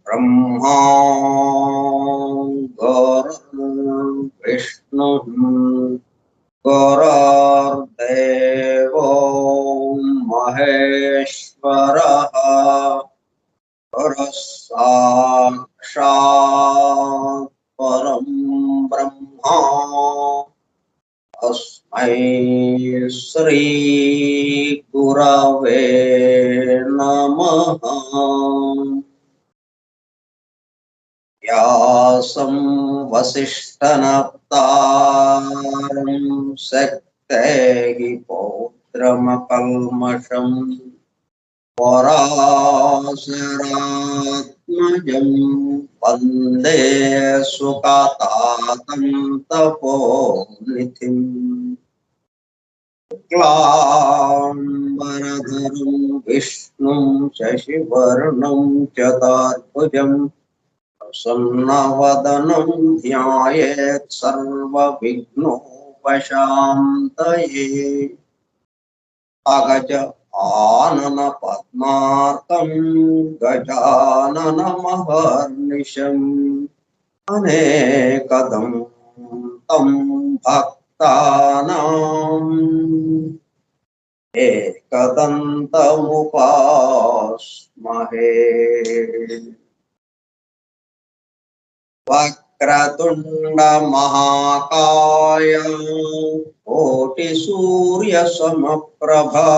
ब्रह्मा गुरुर्विष्णुः गुरुर्देवो महेश्वरः गुरुः साक्षात् परं ब्रह्म तस्मै श्री गुरवे नमः। व्यासं वसिष्ठनप्तारं शक्तेः पौत्रमकल्मषम् पराशरात्मजं वन्दे सुखतातं तपोनिधिम् शुक्लाम्बरधरं विष्णुं शशिवर्णं चतुर्भुजं प्रसन्नवदनं ध्यायेत् सर्वविघ्नोपशान्तये। अगज आनन पद्मार्कं गजाननमहर्निशम् अनेकदं तं भक्तानां एकदन्तमुपास्महे। वक्रतुंड महाकाय कोटिसूर्यसमप्रभा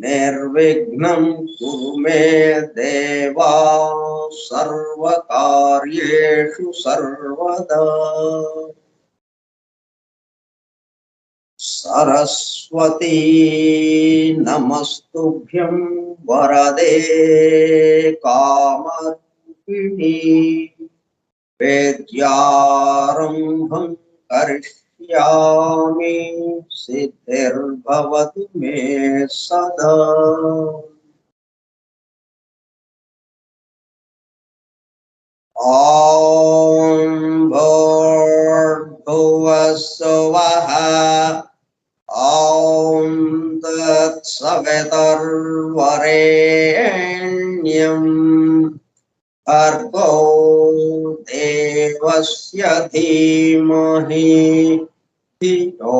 निर्विघ्नं कुरु मे देवा सर्वकार्येषु सर्वदा। सरस्वती नमस्तुभ्यं वरदे कामरूपिणी वेद्यारम्भं करिष्यामि सिद्धिर्भवतु मे सदा। ॐ भूर्भुवः स्वः ॐ तत्सवितुर्वरेण्यं भर्गो देवस्य धीमहि धियो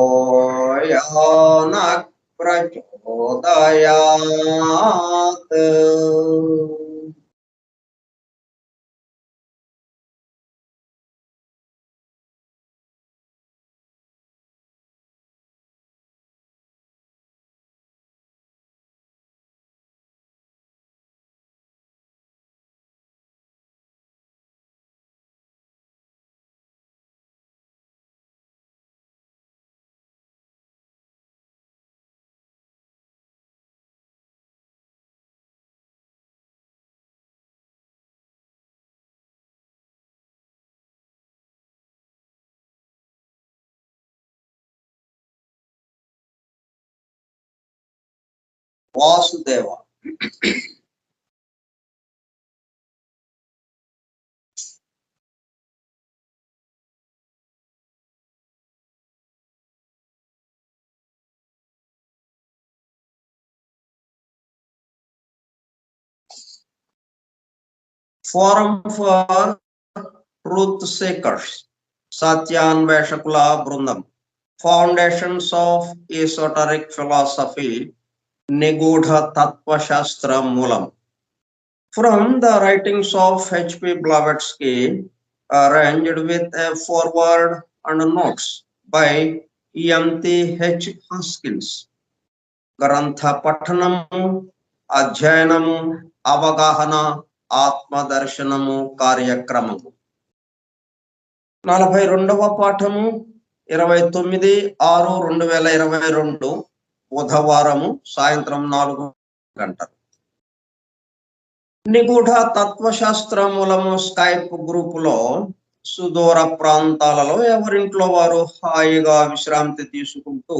यो नः प्रचोदयात्। Vasudeva. Forum for truth seekers, సత్యాన్వేషకుల బృందం. ఫౌండేషన్స్ ఆఫ్ ఈసోటరిక్ ఫిలాసఫీ, నిగూఢ తత్వశాస్త్ర మూలం. From the writings of H.P. Blavatsky, arranged with a foreword and notes by E.M.T.H. Hoskins. గ్రంథ పఠనము, అధ్యయనము, అవగాహన, ఆత్మదర్శనము కార్యక్రమము. 42వ పాఠము 29/6/2022 బుధవారము సాయంత్రం 4 గంటలు. నిగూఢ తత్వశాస్త్ర మూలము స్కైప్ గ్రూపులో సుదూర ప్రాంతాలలో ఎవరింట్లో వారు హాయిగా విశ్రాంతి తీసుకుంటూ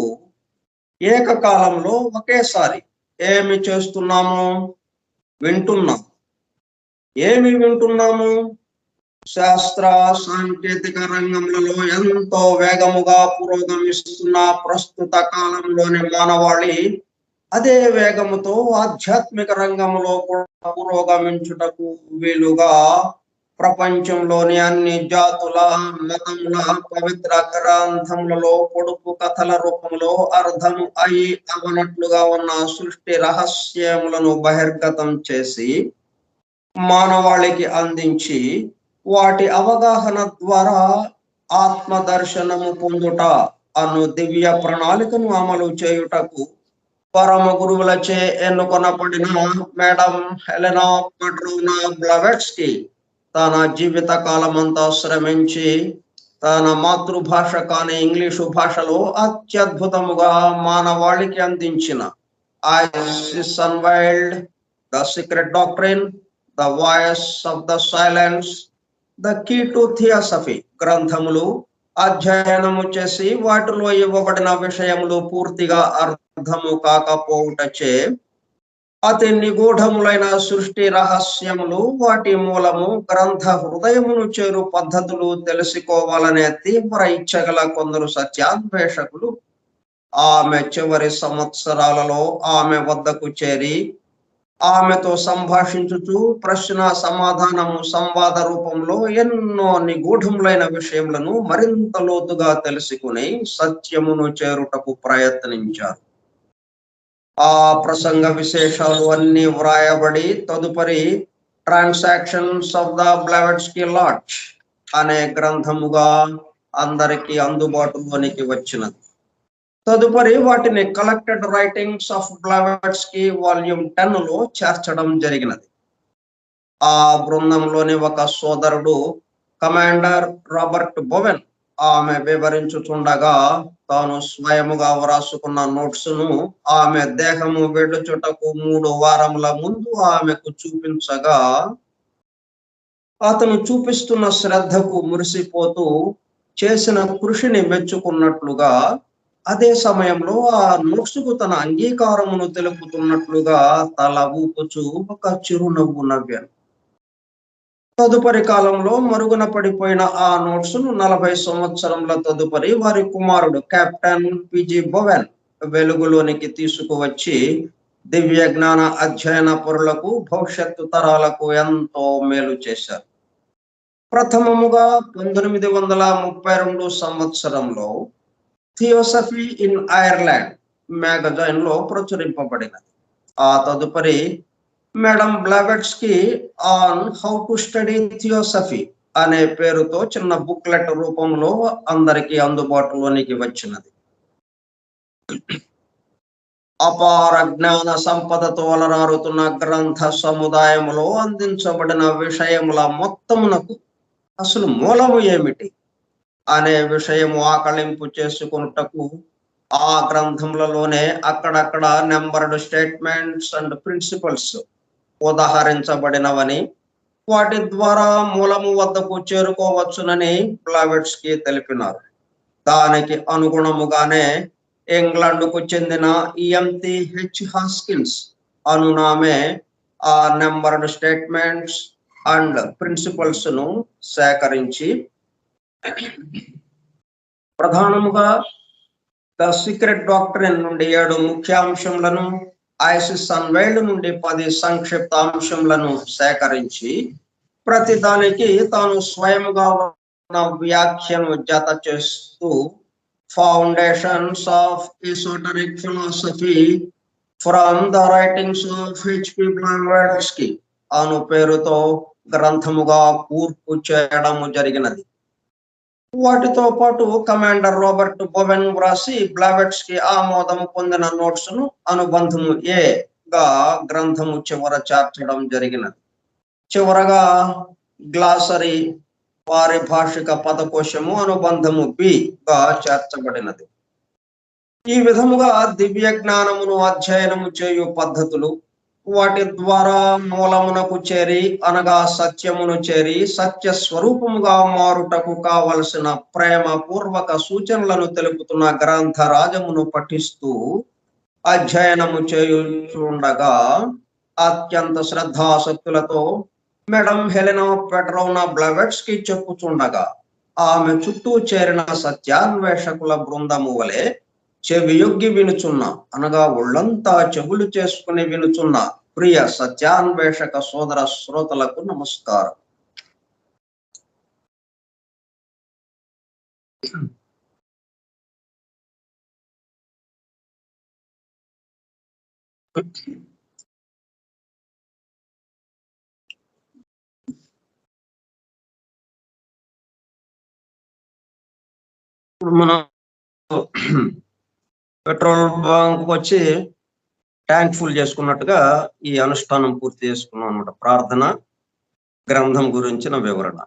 ఏకకాలంలో ఒకేసారి ఏమి చేస్తున్నాము? వింటున్నాం. ఏమి వింటున్నాము? శాస్త్ర సాంకేతిక రంగంలో ఎంతో వేగముగా పురోగమిస్తున్న ప్రస్తుత కాలంలోని మానవాళి అదే వేగముతో ఆధ్యాత్మిక రంగంలో కూడా పురోగమించుటకు వీలుగా ప్రపంచంలోని అన్ని జాతుల, మతముల పవిత్ర గ్రంథములలో పొడుపు కథల రూపంలో అర్థం అయి అవనట్లుగా ఉన్న సృష్టి రహస్యములను బహిర్గతం చేసి మానవాళికి అందించి వాటి అవగాహన ద్వారా ఆత్మదర్శనము పొందుట అను దివ్య ప్రణాళికను అమలు చేయుటకు పరమ గురువులచే ఎన్నుకొనబడిన మేడం హెలెనా పెట్రోవ్నా బ్లవాట్స్కీ తన జీవిత కాలమంతా శ్రమించి తన మాతృభాష కాని ఇంగ్లీషు భాషలో అత్యద్భుతముగా మానవాళికి అందించిన Isis unveiled, the secret doctrine, the voice of the silence, the key to theosophy గ్రంథములు అధ్యయనము చేసి వాటిలో ఇవ్వబడిన విషయములు పూర్తిగా అర్థము కాకపోవుటచే అతి నిగూఢములైన సృష్టి రహస్యములు, వాటి మూలము, గ్రంథ హృదయమును చేరు పద్ధతులు తెలుసుకోవాలనే తీవ్ర ఇచ్చగల కొందరు సత్యాన్వేషకులు ఆమె చివరి సంవత్సరాలలో ఆమె వద్దకు చేరి ఆమెతో సంభాషించుచు ప్రశ్న సమాధానము సంవాద రూపంలో ఎన్నో నిగూఢములైన విషయములను మరింత లోతుగా తెలుసుకుని సత్యమును చేరుటకు ప్రయత్నించారు. ఆ ప్రసంగ విశేషాలు అన్ని వ్రాయబడి తదుపరి ట్రాన్సాక్షన్స్ ఆఫ్ ద బ్లవాట్స్కీ లాడ్జ్ అనే గ్రంథముగా అందరికీ అందుబాటులోనికి వచ్చినది. తదుపరి వాటిని కలెక్టెడ్ రైటింగ్స్ ఆఫ్ బ్లవాట్స్కీ వాల్యూమ్ 10లో చేర్చడం జరిగినది. ఆ బృందంలోని ఒక సోదరుడు కమాండర్ రాబర్ట్ బోవెన్ ఆమె వివరించుచుండగా తాను స్వయముగా వ్రాసుకున్న నోట్స్ ను ఆమె దేహము వెళ్ళుచుటకు 3 వారముల ముందు ఆమెకు చూపించగా అతను చూపిస్తున్న శ్రద్ధకు మురిసిపోతూ చేసిన కృషిని మెచ్చుకున్నట్లుగా అదే సమయంలో ఆ నోట్సుకు తన అంగీకారమును తెలుపుతున్నట్లుగా తల ఊపుచూ ఒక చిరునవ్వు నవ్వాను. తదుపరి కాలంలో మరుగున పడిపోయిన ఆ నోట్స్ ను 40 సంవత్సరముల తదుపరి వారి కుమారుడు కెప్టెన్ పిజి బోవెన్ వెలుగులోనికి తీసుకువచ్చి దివ్య జ్ఞాన అధ్యయన పరులకు, భవిష్యత్తు తరాలకు ఎంతో మేలు చేశారు. ప్రథమముగా 1932 సంవత్సరంలో థియోసఫీ ఇన్ ఐర్లాండ్ మ్యాగజైన్ లో ప్రచురింపబడినది. ఆ తదుపరి madam Blavatsky on how to study theosophy అనే పేరుతో చిన్న బుక్లెట్ రూపంలో అందరికీ అందుబాటులోనికి వచ్చినది. అపార జ్ఞాన సంపదతో అలరారుతున్న గ్రంథ సముదాయములో అందించబడిన విషయముల మొత్తమునకు అసలు మూలము ఏమిటి అనే విషయము ఆకళింపు చేసుకున్నటకు ఆ గ్రంథములలోనే అక్కడక్కడ నెంబర్డ్ స్టేట్మెంట్స్ అండ్ ప్రిన్సిపల్స్ ఉదాహరించబడినవని, వాటి ద్వారా మూలము వద్దకు చేరుకోవచ్చునని బ్లవాట్స్కీ తెలిపినారు. దానికి అనుగుణముగానే ఇంగ్లాండ్కు చెందిన EMT హాస్కిన్స్ అనునామే ఆ నెంబర్డ్ స్టేట్మెంట్స్ అండ్ ప్రిన్సిపల్స్ ను సేకరించి ప్రధానముగా ద సీక్రెట్ డాక్ట్రిన్ నుండి 7 ముఖ్యాంశములను, ఐసిస్ అన్వైల్డ్ నుండి 10 సంక్షిప్త అంశములను సేకరించి ప్రతి దానికి తాను స్వయముగా ఉన్న వ్యాఖ్యను జత చేస్తూ foundations of esoteric philosophy from the writings of H.P. Blavatsky అను పేరుతో గ్రంథముగా కూర్పు చేయడము జరిగినది. వాటితో పాటు కమాండర్ రాబర్ట్ బోవెన్ వ్రాసి బ్లావెట్స్కీ ఆమోదము పొందిన నోట్స్ ను అనుబంధము A గా గ్రంథము చివర చేర్చడం జరిగినది. చివరగా గ్లాసరీ పారిభాషిక పదకోశము అనుబంధము B గా చేర్చబడినది. ఈ విధముగా దివ్య జ్ఞానమును అధ్యయనము చేయు పద్ధతులు, వాటి ద్వారా మూలమునకు చేరి అనగా సత్యమును చేరి సత్య స్వరూపముగా మారుటకు కావలసిన ప్రేమ పూర్వక సూచనలను తెలుపుతున్న గ్రంథరాజమును పఠిస్తూ అధ్యయనము చేయుచుండగా అత్యంత శ్రద్ధాసక్తులతో మేడం హెలెనా పెట్రోవ్నా బ్లావెట్స్కీ చెప్పుచుండగా ఆమె చుట్టూ చేరిన సత్యాన్వేషకుల బృందము వలె చెవియొగ్గి వినుచున్న అనగా ఒళ్ళంతా చెవులు చేసుకుని వినుచున్న ప్రియ సత్యాన్వేషక సోదర శ్రోతలకు నమస్కారం. మనం పెట్రోల్ బంక్ వచ్చి ట్యాంక్ ఫుల్ చేసుకున్నట్టుగా ఈ అనుష్ఠానం పూర్తి చేసుకున్నాం అన్నమాట. ప్రార్థన, గ్రంథం గురించిన వివరణ,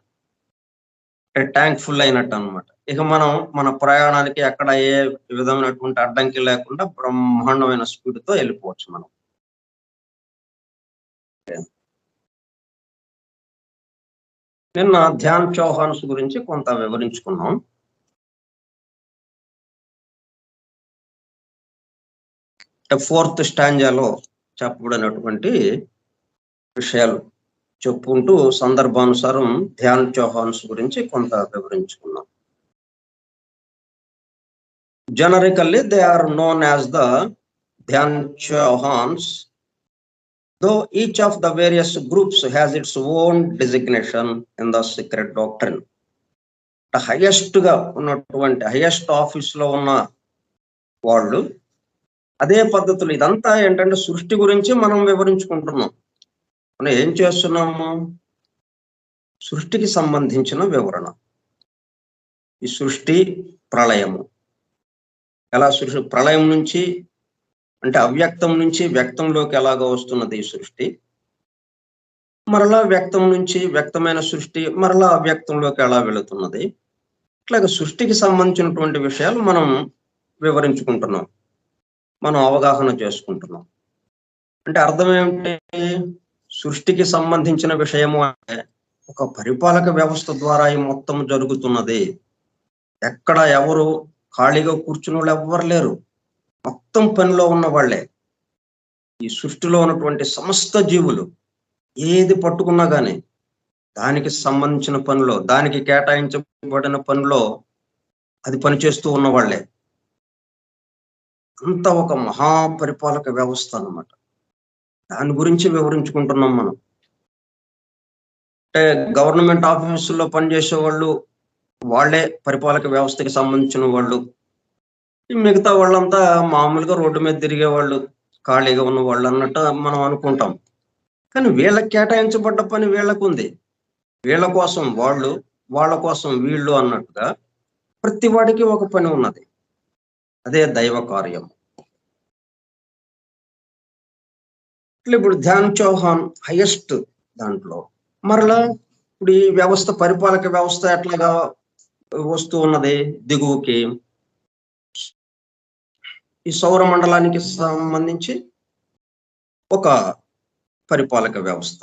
ట్యాంక్ ఫుల్ అయినట్టు అనమాట. ఇక మనం మన ప్రయాణానికి ఎక్కడ ఏ విధమైనటువంటి అడ్డంకి లేకుండా బ్రహ్మాండమైన స్పీడ్ తో వెళ్ళిపోవచ్చు మనం. నిన్న ధ్యాన్ చౌహాన్స్ గురించి కొంత వివరించుకున్నాం. ఫోర్త్ స్టాంజాలో చెప్పబడినటువంటి విషయాలు చెప్పుకుంటూ సందర్భానుసారం ధ్యాన్ చౌహాన్స్ గురించి కొంత వివరించుకున్నాం. Generically, they are known as the Dhyan Chauhans, though each of the various groups has its own designation in the secret doctrine. The highest గా ఉన్నటువంటి హైయెస్ట్ ఆఫీస్ లో ఉన్న వాళ్ళు అదే పద్ధతులు. ఇదంతా ఏంటంటే సృష్టి గురించి మనం వివరించుకుంటున్నాం. మనం ఏం చేస్తున్నాము? సృష్టికి సంబంధించిన వివరణ. ఈ సృష్టి ప్రళయము ఎలా, సృష్టి ప్రళయం నుంచి అంటే అవ్యక్తం నుంచి వ్యక్తంలోకి ఎలాగో వస్తున్నది ఈ సృష్టి, మరలా వ్యక్తం నుంచి వ్యక్తమైన సృష్టి మరలా అవ్యక్తంలోకి ఎలా వెళుతున్నది, ఇట్లాగ సృష్టికి సంబంధించినటువంటి విషయాలు మనం వివరించుకుంటున్నాం, మనం అవగాహన చేసుకుంటున్నాం. అంటే అర్థం ఏమిటి? సృష్టికి సంబంధించిన విషయము అంటే ఒక పరిపాలక వ్యవస్థ ద్వారా ఈ మొత్తం జరుగుతున్నది. ఎక్కడ ఎవరు ఖాళీగా కూర్చుని వాళ్ళు ఎవ్వరు లేరు, మొత్తం పనిలో ఉన్న వాళ్ళే. ఈ సృష్టిలో ఉన్నటువంటి సమస్త జీవులు ఏది పట్టుకున్నా కానీ దానికి సంబంధించిన పనిలో, దానికి కేటాయించబడిన పనిలో అది పనిచేస్తూ ఉన్న వాళ్ళే. అంత ఒక మహాపరిపాలక వ్యవస్థ అన్నమాట. దాని గురించి వివరించుకుంటున్నాం మనం. అంటే గవర్నమెంట్ ఆఫీసుల్లో పనిచేసే వాళ్ళు వాళ్ళే పరిపాలక వ్యవస్థకి సంబంధించిన వాళ్ళు, మిగతా వాళ్ళంతా మామూలుగా రోడ్డు మీద తిరిగే వాళ్ళు, ఖాళీగా ఉన్న వాళ్ళు అన్నట్టు మనం అనుకుంటాం. కానీ వీళ్ళకి కేటాయించబడ్డ పని వీళ్ళకు ఉంది. వీళ్ళ కోసం వాళ్ళు, వాళ్ళ కోసం వీళ్ళు అన్నట్టుగా ప్రతి వాడికి ఒక పని ఉన్నది. అదే దైవ కార్యం. ఇప్పుడు ధ్యాన్ చౌహాన్ హైయెస్ట్ దాంట్లో మరలా ఇప్పుడు ఈ వ్యవస్థ, పరిపాలక వ్యవస్థ ఎట్లాగా వస్తూ ఉన్నది దిగువకి. ఈ సౌర మండలానికి సంబంధించి ఒక పరిపాలక వ్యవస్థ,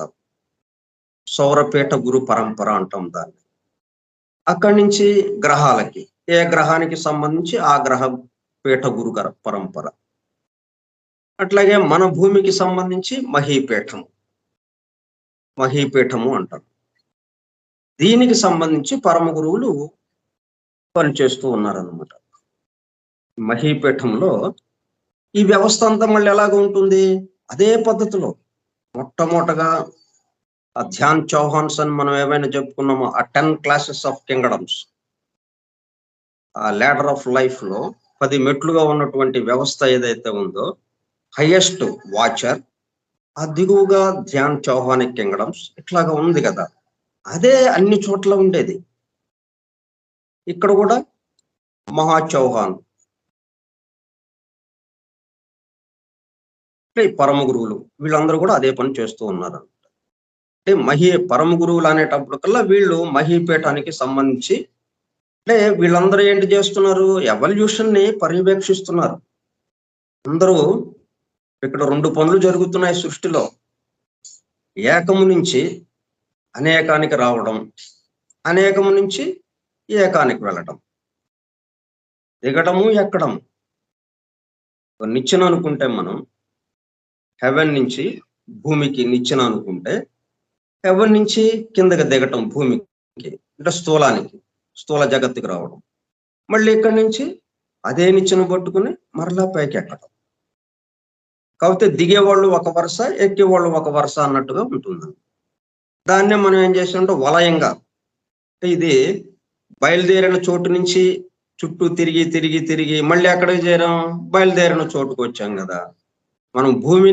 సౌరపీఠ గురు పరంపర అంటాం దాన్ని. అక్కడి నుంచి గ్రహాలకి, ఏ గ్రహానికి సంబంధించి ఆ గ్రహ పీఠ గురుకర పరంపర. అట్లాగే మన భూమికి సంబంధించి మహీపీఠము అంటారు. దీనికి సంబంధించి పరమ గురువులు పనిచేస్తూ ఉన్నారన్నమాట. మహీపీఠంలో ఈ వ్యవస్థ అంతా మళ్ళీ ఎలాగ ఉంటుంది, అదే పద్ధతిలో మొట్టమొదటగా ఆ ధ్యాన్ చౌహాన్స్ అని మనం ఏమైనా చెప్పుకున్నామో ఆ 10 classes ఆఫ్ కింగ్డమ్స్, ఆ ladder ఆఫ్ లైఫ్ లో 10 మెట్లుగా ఉన్నటువంటి వ్యవస్థ ఏదైతే ఉందో, హైయెస్ట్ వాచర్ ఆ దిగువగా ధ్యాన్ చౌహానిక్ కింగ్డమ్స్ ఇట్లాగా ఉంది కదా. అదే అన్ని చోట్ల ఉండేది. ఇక్కడ కూడా మహా చౌహాన్ పరమ గురువులు వీళ్ళందరూ కూడా అదే పని చేస్తూ ఉన్నారు. అంటే పరమ గురువులు అనేటప్పుడు కల్లా వీళ్ళు మహీపీఠానికి సంబంధించి, అంటే వీళ్ళందరూ ఏంటి చేస్తున్నారు, ఎవల్యూషన్ ని పర్యవేక్షిస్తున్నారు. అందరూ ఇక్కడ 2 పనులు జరుగుతున్నాయి సృష్టిలో. ఏకము నుంచి అనేకానికి రావడం, అనేకము నుంచి ఏకానికి వెళ్ళడం, దిగడము ఎక్కడము. నిచ్చెన అనుకుంటే మనం హెవెన్ నుంచి భూమికి నిచ్చెన అనుకుంటే, హెవెన్ నుంచి కిందకి దిగటం భూమికి, అంటే స్థూల జగత్తుకి రావడం, మళ్ళీ ఇక్కడి నుంచి అదే నిచ్చెన పట్టుకుని మరలా పైకి ఎక్కడం. కాకపోతే దిగేవాళ్ళు ఒక వరుస, ఎక్కేవాళ్ళు ఒక వరుస అన్నట్టుగా ఉంటుంది. దాన్నే మనం ఏం చేసామంటే వలయంగా, ఇది బయలుదేరిన చోటు నుంచి చుట్టూ తిరిగి తిరిగి తిరిగి మళ్ళీ ఎక్కడికి చేరాం, బయలుదేరిన చోటుకు వచ్చాం కదా. మనం భూమి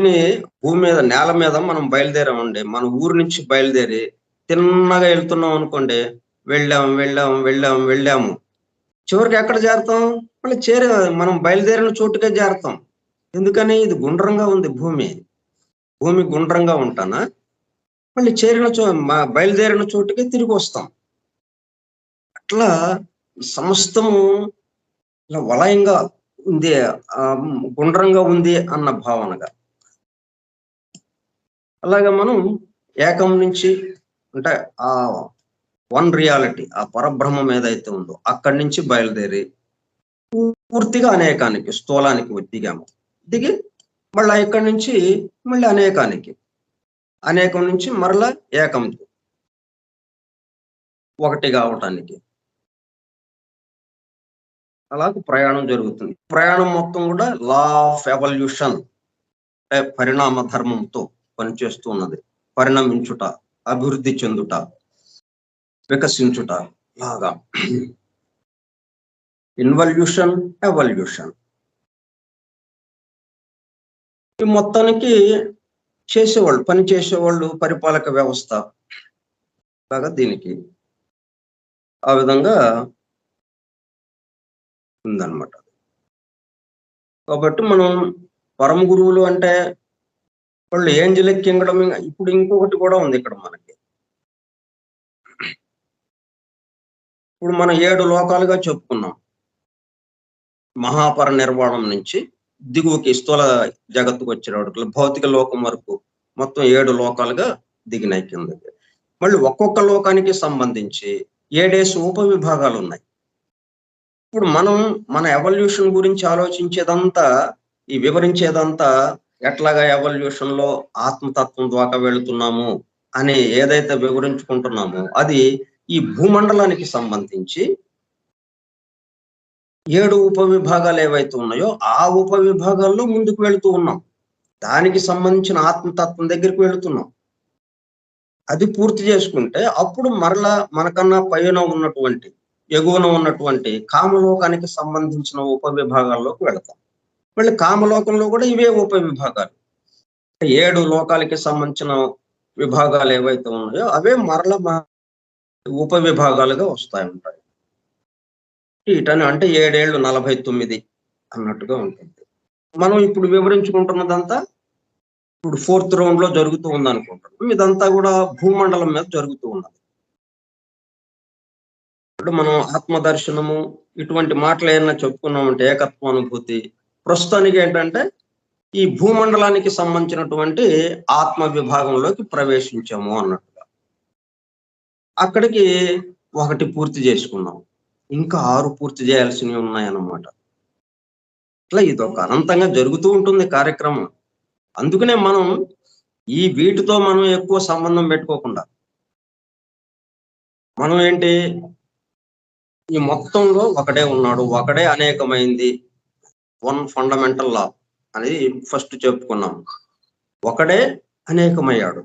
మీద నేల మీద మనం బయలుదేరామండి. మన ఊరు నుంచి బయలుదేరి తిన్నగా వెళ్తున్నాం అనుకోండి, వెళ్ళాము, చివరికి ఎక్కడ చేరతాం, మళ్ళీ మనం బయలుదేరిన చోటుకే చేరతాం. ఎందుకని, ఇది గుండ్రంగా ఉంది భూమి గుండ్రంగా ఉంటానా, మళ్ళీ బయలుదేరిన చోటుకే తిరిగి వస్తాం. అట్లా సమస్తము ఇలా వలయంగా ఉంది, గుండ్రంగా ఉంది అన్న భావనగా. అలాగే మనం ఏకం నుంచి, అంటే ఆ వన్ రియాలిటీ, ఆ పరబ్రహ్మం ఏదైతే ఉందో అక్కడి నుంచి బయలుదేరి పూర్తిగా అనేకానికి, స్థూలానికి దిగాము. దిగి మళ్ళీ ఇక్కడి నుంచి మళ్ళీ అనేకం నుంచి మరలా ఏకంకి, ఒకటి కావటానికి అలాగే ప్రయాణం జరుగుతుంది. ప్రయాణం మొత్తం కూడా లా ఆఫ్ ఎవల్యూషన్, అంటే పరిణామ ధర్మంతో పనిచేస్తూ ఉన్నది. పరిణమించుట, అభివృద్ధి చెందుట, వికసించుట లాగా. Involution, evolution. ఈ మొత్తానికి పని చేసేవాళ్ళు పరిపాలక వ్యవస్థ లాగా దీనికి ఆ విధంగా ఉందన్నమాట. కాబట్టి మనం పరమ గురువులు అంటే వాళ్ళు ఏంజలిక్ కింగ్డమ్. ఇప్పుడు ఇంకొకటి కూడా ఉంది ఇక్కడ మనకి. ఇప్పుడు మనం 7 లోకాలుగా చెప్పుకున్నాం. మహాపర నిర్వాణం నుంచి దిగువకి స్థూల జగత్తుకు వచ్చేవాడు భౌతిక లోకం వరకు మొత్తం 7 లోకాలుగా దిగినాయి కిందకి. మళ్ళీ ఒక్కొక్క లోకానికి సంబంధించి 7 ఉపవిభాగాలు ఉన్నాయి. ఇప్పుడు మనం మన ఎవల్యూషన్ గురించి ఆలోచించేదంతా, ఈ వివరించేదంతా ఎట్లాగా ఎవల్యూషన్ లో ఆత్మతత్వం ద్వారా వెళుతున్నాము అని ఏదైతే వివరించుకుంటున్నామో, అది ఈ భూమండలానికి సంబంధించి 7 ఉపవిభాగాలు ఏవైతే ఉన్నాయో ఆ ఉపవిభాగాల్లో ముందుకు వెళుతూ ఉన్నాం. దానికి సంబంధించిన ఆత్మతత్వం దగ్గరికి వెళుతున్నాం. అది పూర్తి చేసుకుంటే అప్పుడు మరలా మనకన్నా పైన ఉన్నటువంటి, ఎగువన ఉన్నటువంటి కామలోకానికి సంబంధించిన ఉపవిభాగాల్లోకి వెళతాం. మళ్ళీ కామలోకంలో కూడా ఇవే ఉపవిభాగాలు, 7 లోకాలకి సంబంధించిన విభాగాలు ఏవైతే ఉన్నాయో అవే మరల ఉపవిభాగాలుగా ఉంటాయి. ఇటని అంటే 7 ఏళ్ళు 49 అన్నట్టుగా ఉంటుంది. మనం ఇప్పుడు వివరించుకుంటున్నదంతా ఇప్పుడు 4th రౌండ్ లో జరుగుతూ ఉంది అనుకుంటున్నాం. ఇదంతా కూడా భూమండలం మీద జరుగుతూ ఉన్నది. ఇప్పుడు మనం ఆత్మదర్శనము ఇటువంటి మాటలు ఏమన్నా చెప్పుకున్నామంటే, ఏకత్వానుభూతి, ప్రస్తుతానికి ఏంటంటే ఈ భూమండలానికి సంబంధించినటువంటి ఆత్మ విభాగంలోకి ప్రవేశించాము అన్నట్టుగా. అక్కడికి 1 పూర్తి చేసుకున్నాం, ఇంకా 6 పూర్తి చేయాల్సినవి ఉన్నాయన్నమాట. ఇట్లా ఇదొక అనంతంగా జరుగుతూ ఉంటుంది కార్యక్రమం. అందుకనే మనం వీటితో మనం ఎక్కువ సంబంధం పెట్టుకోకుండా మనం ఏంటి ఈ మొత్తంలో ఒకడే ఉన్నాడు, ఒకడే అనేకమైంది. వన్ ఫండమెంటల్ లా అనేది ఫస్ట్ చెప్పుకున్నాం. ఒకడే అనేకమయ్యాడు.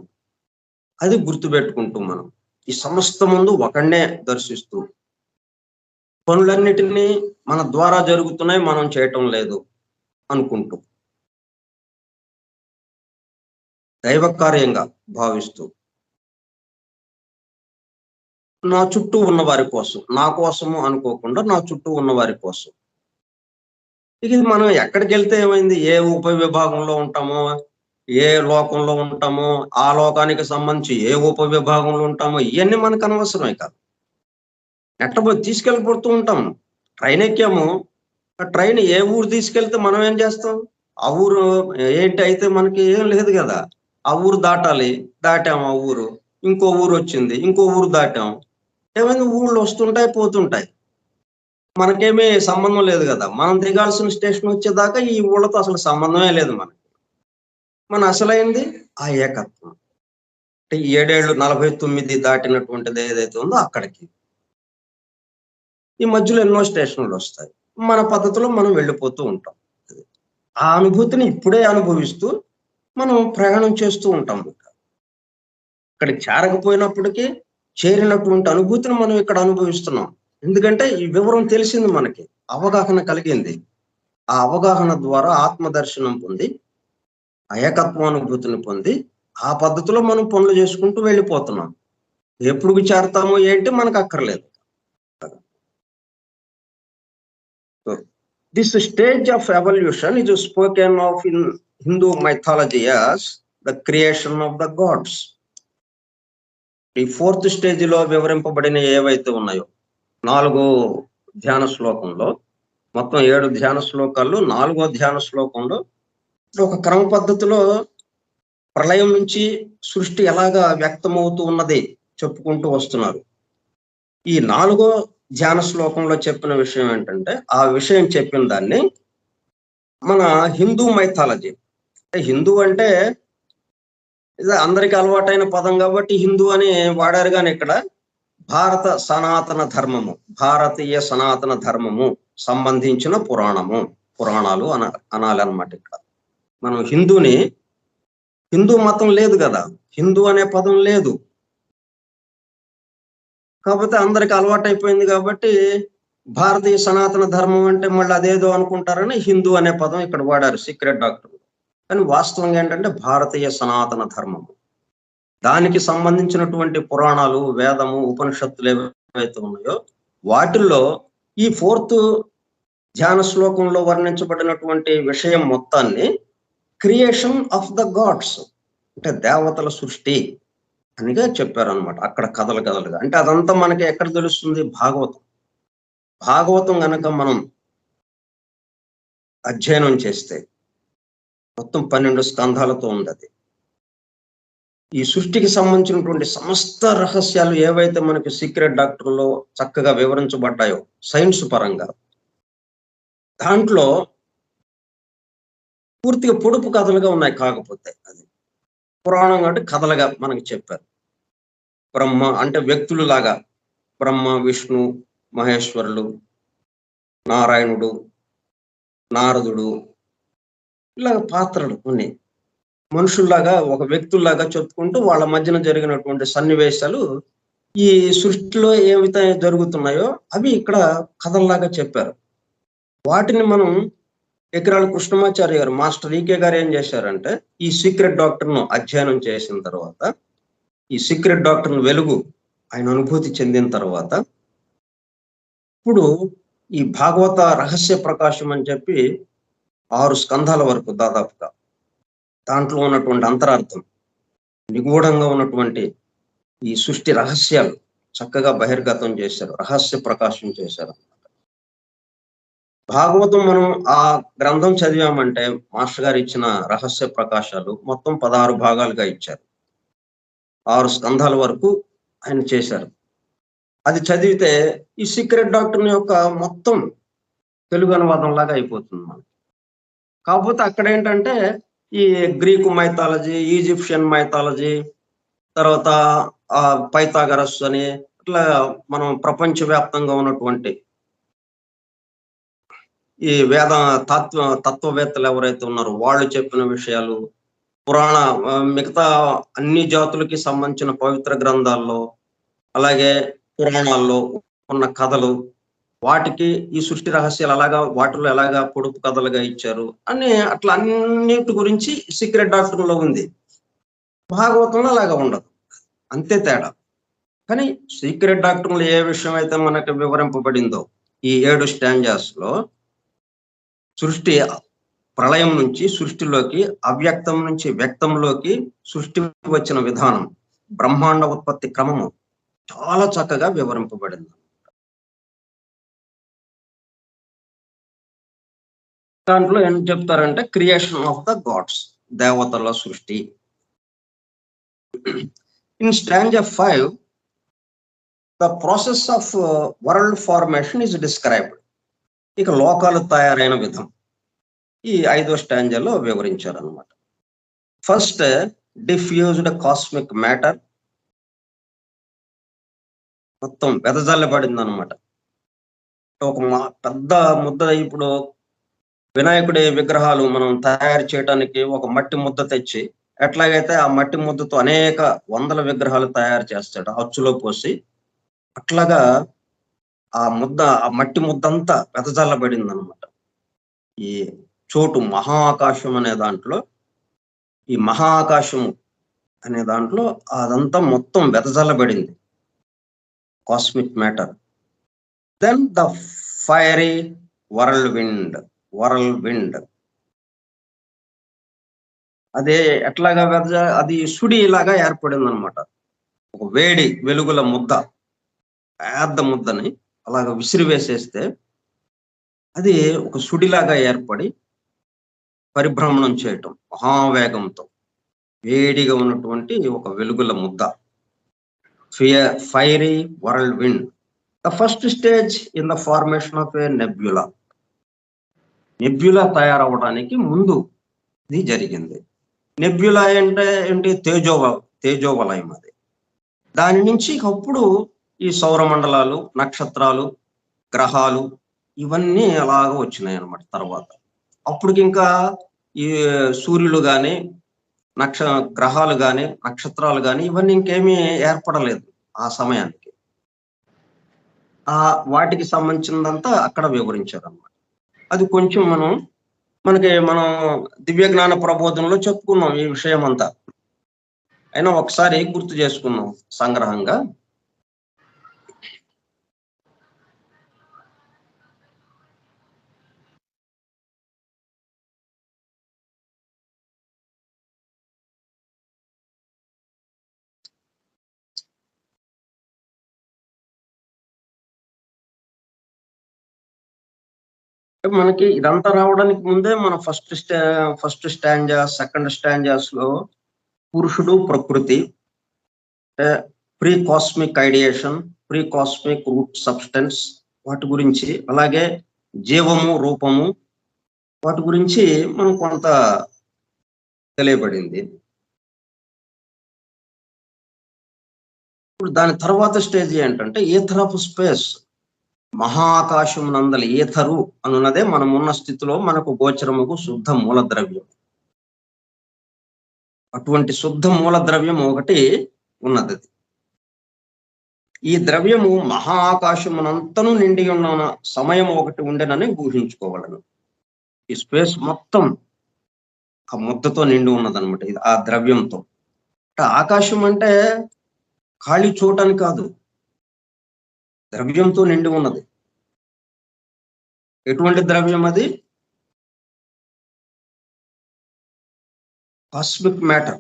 అది గుర్తుపెట్టుకుంటూ మనం ఈ సమస్త ముందు ఒకడినే దర్శిస్తూ పనులన్నిటినీ మన ద్వారా జరుగుతున్నాయి, మనం చేయటం లేదు అనుకుంటూ దైవ కార్యంగా భావిస్తూ నా చుట్టూ ఉన్న వారి కోసం, నా కోసము అనుకోకుండా నా చుట్టూ ఉన్న వారి కోసం. ఇక ఇది మనం ఎక్కడికి వెళ్తే ఏమైంది, ఏ ఉపవిభాగంలో ఉంటామో, ఏ లోకంలో ఉంటామో, ఆ లోకానికి సంబంధించి ఏ ఉపవిభాగంలో ఉంటామో ఇవన్నీ మనకు అనవసరమే కాదు. తీసుకెళ్ళిపోతూ ఉంటాం. ట్రైన్ ఎక్కాము, ఆ ట్రైన్ ఏ ఊరు తీసుకెళ్తే మనం ఏం చేస్తాం? ఆ ఊరు ఏంటి అయితే మనకి ఏం లేదు కదా. ఆ ఊరు దాటాలి, దాటాం ఆ ఊరు, ఇంకో ఊరు వచ్చింది, ఇంకో ఊరు దాటాం. ఏమైంది, ఊళ్ళు వస్తుంటాయి పోతుంటాయి, మనకేమీ సంబంధం లేదు కదా. మనం దిగాల్సిన స్టేషన్ వచ్చేదాకా ఈ ఊళ్ళతో అసలు సంబంధమే లేదు మనకి. మన అసలైంది ఆ ఏకత్వం. అంటే 7 ఏళ్ళు 49 దాటినటువంటిది ఏదైతే ఉందో అక్కడికి. ఈ మధ్యలో ఎన్నో స్టేషన్లు వస్తాయి, మన పద్ధతిలో మనం వెళ్ళిపోతూ ఉంటాం. ఆ అనుభూతిని ఇప్పుడే అనుభవిస్తూ మనం ప్రయాణం చేస్తూ ఉంటాం. ఇక్కడికి చేరకపోయినప్పటికీ చేరినటువంటి అనుభూతిని మనం ఇక్కడ అనుభవిస్తున్నాం. ఎందుకంటే ఈ వివరం తెలిసింది, మనకి అవగాహన కలిగింది. ఆ అవగాహన ద్వారా ఆత్మదర్శనం పొంది ఆ ఏకత్వానుభూతిని పొంది ఆ పద్ధతిలో మనం పనులు చేసుకుంటూ వెళ్ళిపోతున్నాం. ఎప్పుడు చేరతామో ఏంటి మనకు అక్కర్లేదు. This stage of evolution is spoken of in Hindu mythology as the creation of the gods. ఈ 4th స్టేజ్ లో వివరింపబడిన ఏవైతే ఉన్నాయో 4వ ధ్యాన శ్లోకంలో, మొత్తం 7 ధ్యాన శ్లోకాల్లో 4వ ధ్యాన శ్లోకంలో ఒక క్రమ పద్ధతిలో ప్రళయం నుంచి సృష్టి ఎలాగా వ్యక్తమవుతూ ఉన్నది చెప్పుకుంటూ వస్తున్నారు. ఈ 4వ ధ్యాన శ్లోకంలో చెప్పిన విషయం ఏంటంటే, ఆ విషయం చెప్పిన దాన్ని మన హిందూ మైథాలజీ, హిందూ అంటే ఇది అందరికి అలవాటైన పదం కాబట్టి హిందూ అని వాడారు. కానీ ఇక్కడ భారత సనాతన ధర్మము, భారతీయ సనాతన ధర్మము సంబంధించిన పురాణాలు అనాలి అన్నమాట. ఇక్కడ మనం హిందూ మతం లేదు కదా, హిందూ అనే పదం లేదు. కాకపోతే అందరికి అలవాటైపోయింది కాబట్టి భారతీయ సనాతన ధర్మం అంటే మళ్ళీ అదేదో అనుకుంటారని హిందూ అనే పదం ఇక్కడ వాడారు సీక్రెట్ డాక్టర్. కానీ వాస్తవంగా ఏంటంటే భారతీయ సనాతన ధర్మము, దానికి సంబంధించినటువంటి పురాణాలు, వేదము, ఉపనిషత్తులు ఏవైతే ఉన్నాయో వాటిల్లో ఈ 4th ధ్యాన శ్లోకంలో వర్ణించబడినటువంటి విషయం మొత్తాన్ని క్రియేషన్ ఆఫ్ ద గాడ్స్, అంటే దేవతల సృష్టి అనిగా చెప్పారనమాట. అక్కడ కథలుగా అంటే అదంతా మనకి ఎక్కడ తెలుస్తుంది? భాగవతం గనక మనం అధ్యయనం చేస్తే మొత్తం 12 స్కంధాలతో ఉంది అది. ఈ సృష్టికి సంబంధించినటువంటి సమస్త రహస్యాలు ఏవైతే మనకి సీక్రెట్ డాక్టర్లో చక్కగా వివరించబడ్డాయో సైన్స్ పరంగా, దాంట్లో పూర్తిగా పొడుపు కథలుగా ఉన్నాయి. కాకపోతే అది పురాణం అంటే కథలుగా మనకి చెప్పారు. బ్రహ్మ అంటే వ్యక్తులు లాగా, బ్రహ్మ, విష్ణు, మహేశ్వరులు, నారాయణుడు, నారదుడు, ఇలాగ పాత్రలు కొన్ని మనుషుల్లాగా, ఒక వ్యక్తుల్లాగా చెప్పుకుంటూ వాళ్ళ మధ్యన జరిగినటువంటి సన్నివేశాలు ఈ సృష్టిలో ఏవైతే జరుగుతున్నాయో అవి ఇక్కడ కథల్లాగా చెప్పారు. వాటిని మనం ఎకరాల కృష్ణమాచార్య గారు, మాస్టర్ ఈకే గారు ఏం చేశారంటే, ఈ సీక్రెట్ డాక్టర్ను అధ్యయనం చేసిన తర్వాత, ఈ సీక్రెట్ డాక్టర్ను వెలుగు ఆయన అనుభూతి చెందిన తర్వాత, ఇప్పుడు ఈ భాగవత రహస్య ప్రకాశం అని చెప్పి 6 స్కంధాల వరకు దాదాపుగా దాంట్లో ఉన్నటువంటి అంతరార్థం, నిగూఢంగా ఉన్నటువంటి ఈ సృష్టి రహస్యాలు చక్కగా బహిర్గతం చేశారు, రహస్య ప్రకాశం చేశారు. భాగవతం మనం ఆ గ్రంథం చదివామంటే మాస్టర్ గారు ఇచ్చిన రహస్య ప్రకాశాలు మొత్తం 16 భాగాలుగా ఇచ్చారు. 6 స్కంధాల వరకు ఆయన చేశారు. అది చదివితే ఈ సీక్రెట్ డాక్టర్ యొక్క మొత్తం తెలుగు అనువాదం లాగా అయిపోతుంది మనకి. కాకపోతే అక్కడ ఏంటంటే ఈ గ్రీకు మైథాలజీ, ఈజిప్షియన్ మైథాలజీ, తర్వాత పైథాగరస్ అని ఇట్లా మనం ప్రపంచవ్యాప్తంగా ఉన్నటువంటి ఈ వేద తత్వవేత్తలు ఎవరైతే ఉన్నారో వాళ్ళు చెప్పిన విషయాలు, మిగతా అన్ని జాతులకి సంబంధించిన పవిత్ర గ్రంథాల్లో, అలాగే పురాణాల్లో ఉన్న కథలు, వాటికి ఈ సృష్టి రహస్యాలు వాటిలో ఎలాగా పొడుపు కథలుగా ఇచ్చారు అని అట్లా అన్నిటి గురించి సీక్రెట్ డాక్టర్లో ఉంది. భాగవతంలో అలాగా ఉండదు, అంతే తేడా. కానీ సీక్రెట్ డాక్టర్లో ఏ విషయం అయితే మనకు వివరింపబడిందో ఈ 7 స్టాంజాస్ లో, సృష్టి ప్రళయం నుంచి సృష్టిలోకి, అవ్యక్తం నుంచి వ్యక్తంలోకి సృష్టి వచ్చిన విధానం, బ్రహ్మాండ ఉత్పత్తి క్రమము చాలా చక్కగా వివరింపబడింది. దాంట్లో ఏం చెప్తారంటే క్రియేషన్ ఆఫ్ ద గాడ్స్, దేవతల సృష్టి. In stanza 5 the process of world formation is described. ఇక లోకాలు తయారైన విధం ఈ 5వ స్టాంజాలో వివరించారనమాట. ఫస్ట్, డిఫ్యూజ్డ్ కాస్మిక్ మ్యాటర్, మొత్తం వెదజల్లబడింది అనమాట. ఒక పెద్ద ముద్ద, ఇప్పుడు వినాయకుడి విగ్రహాలు మనం తయారు చేయడానికి ఒక మట్టి ముద్ద తెచ్చి, ఎట్లాగైతే ఆ మట్టి ముద్దతో అనేక వందల విగ్రహాలు తయారు చేస్తాడు అచ్చులో పోసి, అట్లాగా ఆ మట్టి ముద్దంతా వెదజల్లబడింది అనమాట. ఈ చోటు మహాకాశం అనే దాంట్లో, ఈ మహాకాశము అనే దాంట్లో అదంతా మొత్తం వెదజల్లబడింది, cosmic matter. Then the fiery world wind, అదే ఎట్లాగా అది సుడి ఇలాగా ఏర్పడింది అనమాట. ఒక వేడి వెలుగుల ముద్ద, పెద్ద ముద్దని అలాగా విసిరివేసేస్తే అది ఒక సుడిలాగా ఏర్పడి పరిభ్రమణం చేయటం మహావేగంతో, వేడిగా ఉన్నటువంటి ఒక వెలుగుల ముద్ద, fiery world wind. The first stage in the formation of a nebula. Nebula తయారవడానికి ముందు ఇది జరిగింది. నెబ్యులా అంటే ఏంటి? తేజోవలయం. అది దాని నుంచి అప్పుడు ఈ సౌరమండలాలు, నక్షత్రాలు, గ్రహాలు ఇవన్నీ అలాగ వచ్చినాయి అన్నమాట. తర్వాత అప్పటికి ఇంకా ఈ సూర్యులు కానీ, గ్రహాలు కానీ, నక్షత్రాలు కానీ ఇవన్నీ ఇంకేమీ ఏర్పడలేదు ఆ సమయానికి. వాటికి సంబంధించిందంతా అక్కడ వివరించారు అన్నమాట. అది కొంచెం మనం దివ్య జ్ఞాన ప్రబోధనలో చెప్పుకున్నాం ఈ విషయం అంతా. అయినా ఒకసారి గుర్తు చేసుకున్నాం సంగ్రహంగా. మనకి ఇదంతా రావడానికి ముందే మన ఫస్ట్ స్టాంజా, సెకండ్ స్టాంజాస్ లో పురుషుడు, ప్రకృతి, pre cosmic ideation, pre cosmic root substance, వాటి గురించి, అలాగే జీవము, రూపము, వాటి గురించి మనం కొంత తెలియబడింది. ఇప్పుడు దాని తర్వాత స్టేజ్ ఏంటంటే ఈథర్ ఆఫ్ స్పేస్, మహాకాశం నందలి ఈథరు అనున్నదే మనం ఉన్న స్థితిలో మనకు గోచరముకు శుద్ధ మూల ద్రవ్యం. అటువంటి శుద్ధ మూల ద్రవ్యం ఒకటి ఉన్నది. ఈ ద్రవ్యము మహాకాశమునంతను నిండి ఉన్న సమయం ఒకటి ఉండేనని ఊహించుకోవాలను. ఈ స్పేస్ మొత్తం ఆ ముద్దతో నిండి ఉన్నదనమాట, ఇది ఆ ద్రవ్యంతో. ఆకాశం అంటే ఖాళీ చూడటానికి కాదు, ద్రవ్యంతో నిండి ఉన్నది. ఎటువంటి ద్రవ్యం అది? Cosmic matter.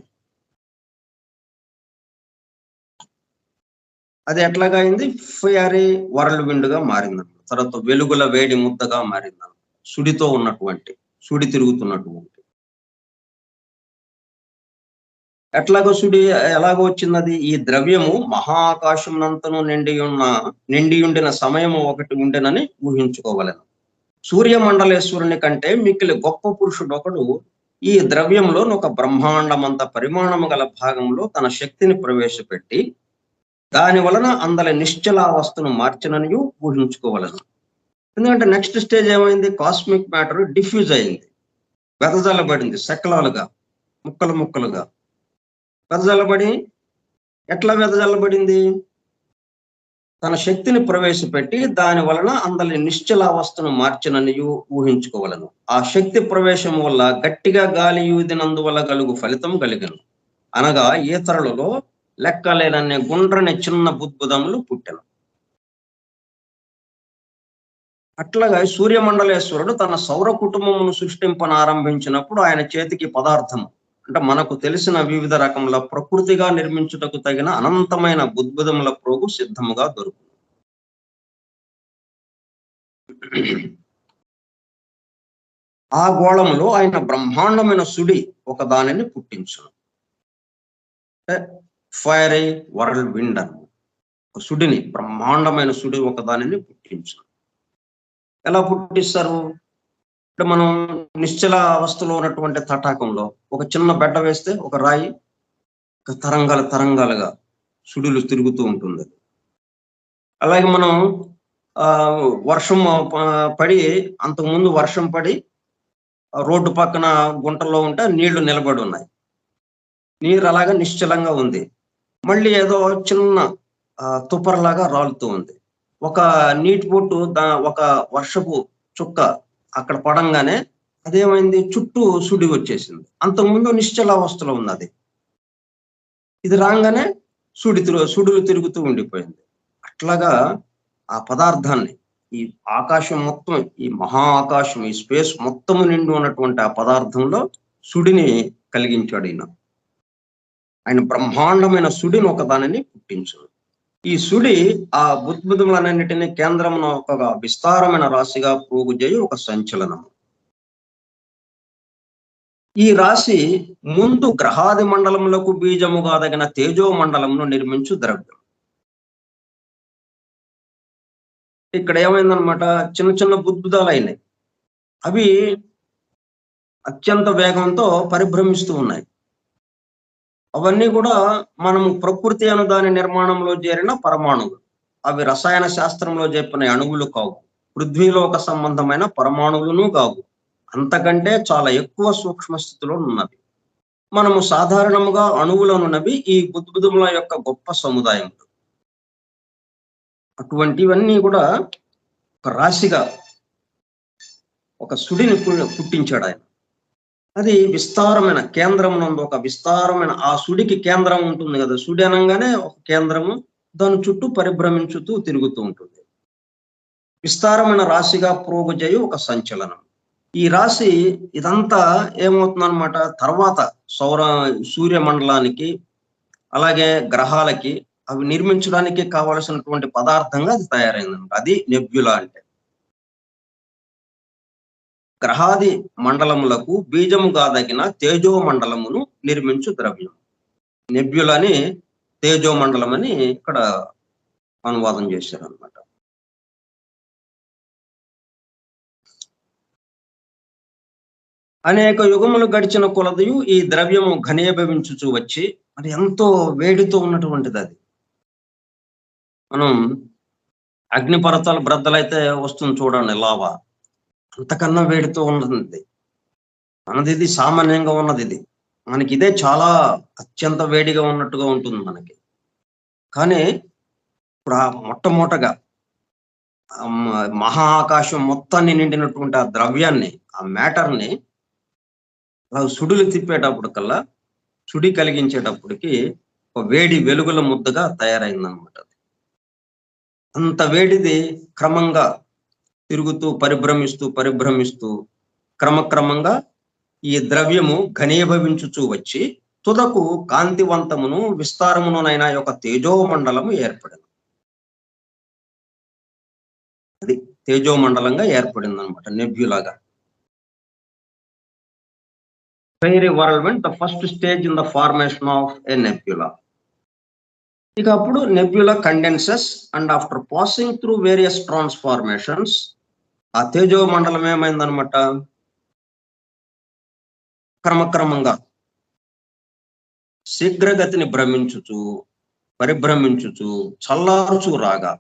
అది ఎట్లాగా అయింది? ఫైరీ వరల్డ్ విండ్ గా మారిందన్నమాట. తర్వాత వెలుగుల వేడి ముద్దగా మారిందన్నమాట. సుడితో ఉన్నటువంటి, సుడి తిరుగుతున్నటువంటి. ఎలాగో వచ్చింది? ఈ ద్రవ్యము మహాకాశమునంతను నిండి ఉండిన సమయము ఒకటి ఉండేనని ఊహించుకోవాలను. సూర్యమండలేశ్వరుని కంటే మిక్కిలి గొప్ప పురుషుడు ఒకడు ఈ ద్రవ్యంలో ఒక బ్రహ్మాండమంత పరిమాణము గల భాగంలో తన శక్తిని ప్రవేశపెట్టి దాని వలన అందరి నిశ్చలావస్థను మార్చిననియు ఊహించుకోవలను. ఎందుకంటే నెక్స్ట్ స్టేజ్ ఏమైంది? కాస్మిక్ మ్యాటర్ డిఫ్యూజ్ అయింది, వెదజల్లబడింది, శకలాలుగా, ముక్కలు ముక్కలుగా వెదజల్లబడి. ఎట్లా వెదజల్లబడింది? తన శక్తిని ప్రవేశపెట్టి దాని వలన అందరి నిశ్చలావస్థను మార్చిననియు ఊహించుకోవలను. ఆ శక్తి ప్రవేశం వల్ల గట్టిగా గాలి యూదినందువల్ల కలుగు ఫలితం కలిగను. అనగా ఈతరులలో లెక్కలేనన్ని గుండ్రని చిన్న బుద్బుదములు పుట్టెను. అట్లాగా సూర్యమండలేశ్వరుడు తన సౌర కుటుంబమును సృష్టింపనారంభించినప్పుడు ఆయన చేతికి పదార్థం అంటే మనకు తెలిసిన వివిధ రకముల ప్రకృతిగా నిర్మించుటకు తగిన అనంతమైన బుద్బుదముల ప్రోగు సిద్ధముగా దొరుకును. ఆ గోళములో ఆయన బ్రహ్మాండమైన సుడి ఒక దానిని పుట్టించును. ఫైరీ వరల్డ్ విండ్ అను సుడిని, బ్రహ్మాండమైన సుడి ఒక దానిని పుట్టించును. ఎలా పుట్టిస్తారు? అంటే మనం నిశ్చల అవస్థలో ఉన్నటువంటి తటాకంలో ఒక చిన్న బెడ్డ వేస్తే ఒక రాయి తరంగాలుగా సుడులు తిరుగుతూ ఉంటుంది. అలాగే మనం వర్షం పడి, అంతకుముందు వర్షం పడి రోడ్డు పక్కన గుంటల్లో ఉంటే నీళ్లు నిలబడి ఉన్నాయి, నీరు అలాగా నిశ్చలంగా ఉంది. మళ్ళీ ఏదో చిన్న తుపరలాగా రాలుతూ ఉంది. ఒక నీటి బొట్టు ఒక వర్షపు చుక్క అక్కడ పడంగానే అదేమైంది? చుట్టూ సుడి వచ్చేసింది. అంతకుముందు నిశ్చలావస్థలో ఉన్నది, ఇది రాగానే సుడులు తిరుగుతూ ఉండిపోయింది. అట్లాగా ఆ పదార్థాన్ని, ఈ ఆకాశం మొత్తం, ఈ మహా ఆకాశం, ఈ స్పేస్ మొత్తము నిండి ఉన్నటువంటి ఆ పదార్థంలో సుడిని కలిగించాడు ఆయన బ్రహ్మాండమైన సుడిని ఒక దానిని పుట్టించాడు. ఈ సుడి ఆ బుద్బుదములన్నిటినీ కేంద్రమున ఒక విస్తారమైన రాశిగా పోగు చేయి ఒక సంచలనము. ఈ రాశి ముందు గ్రహాది మండలములకు బీజముగా తగిన తేజో మండలమును నిర్మించు ద్రవ్యం. ఇక్కడ ఏమైందనమాట? చిన్న చిన్న బుద్బుదాలు అయినాయి. అవి అత్యంత వేగంతో పరిభ్రమిస్తూ ఉన్నాయి. అవన్నీ కూడా మనం ప్రకృతి అను దాని నిర్మాణంలో చేరిన పరమాణువులు. అవి రసాయన శాస్త్రంలో చెప్పిన అణువులు కావు, పృథ్వీలోక సంబంధమైన పరమాణువులను కావు, అంతకంటే చాలా ఎక్కువ సూక్ష్మ స్థితిలో ఉన్నవి. మనము సాధారణముగా అణువులనున్నవి ఈ బుద్బుదముల యొక్క గొప్ప సముదాయములు. అటువంటివన్నీ కూడా ఒక రాశిగా ఒక సుడిని పుట్టించాడు ఆయన. అది విస్తారమైన కేంద్రమునందు ఒక విస్తారమైన, ఆ సుడికి కేంద్రం ఉంటుంది కదా, సుడి అనగానే ఒక కేంద్రము, దాని చుట్టూ పరిభ్రమించుతూ తిరుగుతూ ఉంటుంది. విస్తారమైన రాశిగా ప్రోగు చేయు ఒక సంచలనం. ఈ రాశి ఇదంతా ఏమవుతుందన్నమాట? తర్వాత సూర్యమండలానికి అలాగే గ్రహాలకి అవి నిర్మించడానికి కావలసినటువంటి పదార్థంగా అది తయారైందన్నమాట. అది నెబ్యులా అంటే. గ్రహాది మండలములకు బీజముగా తగిన తేజో మండలమును నిర్మించు ద్రవ్యం. నెబ్యులని తేజో మండలం అని ఇక్కడ అనువాదం చేశారు అనమాట. అనేక యుగములు గడిచిన కొలదయు ఈ ద్రవ్యము ఘనీభవించుచూ వచ్చి, మరి ఎంతో వేడితో ఉన్నటువంటిది అది. మనం అగ్నిపర్వతాలు బ్రద్దలైతే వస్తుంది చూడండి, లావా, అంతకన్నా వేడితో ఉన్నది. మనది ఇది సామాన్యంగా ఉన్నది, ఇది మనకి ఇదే చాలా అత్యంత వేడిగా ఉన్నట్టుగా ఉంటుంది మనకి. కానీ ఇప్పుడు ఆ మొట్టమొదటగా మహా ఆకాశం మొత్తాన్ని నిండినటువంటి ఆ ద్రవ్యాన్ని, ఆ మ్యాటర్ని అలా సుడులు తిప్పేటప్పుడు కల్లా, సుడి కలిగించేటప్పటికి ఒక వేడి వెలుగుల ముద్దగా తయారైందనమాట. అంత వేడిది క్రమంగా తిరుగుతూ పరిభ్రమిస్తూ క్రమక్రమంగా ఈ ద్రవ్యము ఘనీభవించుచూ వచ్చి తుదకు కాంతివంతమును విస్తారమునైన యొక్క తేజోమండలము ఏర్పడింది. అది తేజోమండలంగా ఏర్పడింది అనమాట, నెబ్యులాగా. Fiery whirlwind, the first stage in the formation of a nebula. ఇక అప్పుడు nebula condenses and after passing through various ట్రాన్స్ఫార్మేషన్స్ ఆ తేజో మండలం ఏమైందనమాట, క్రమక్రమంగా శీఘ్రగతిని పరిభ్రమించుచు చల్లారుచు రాగా.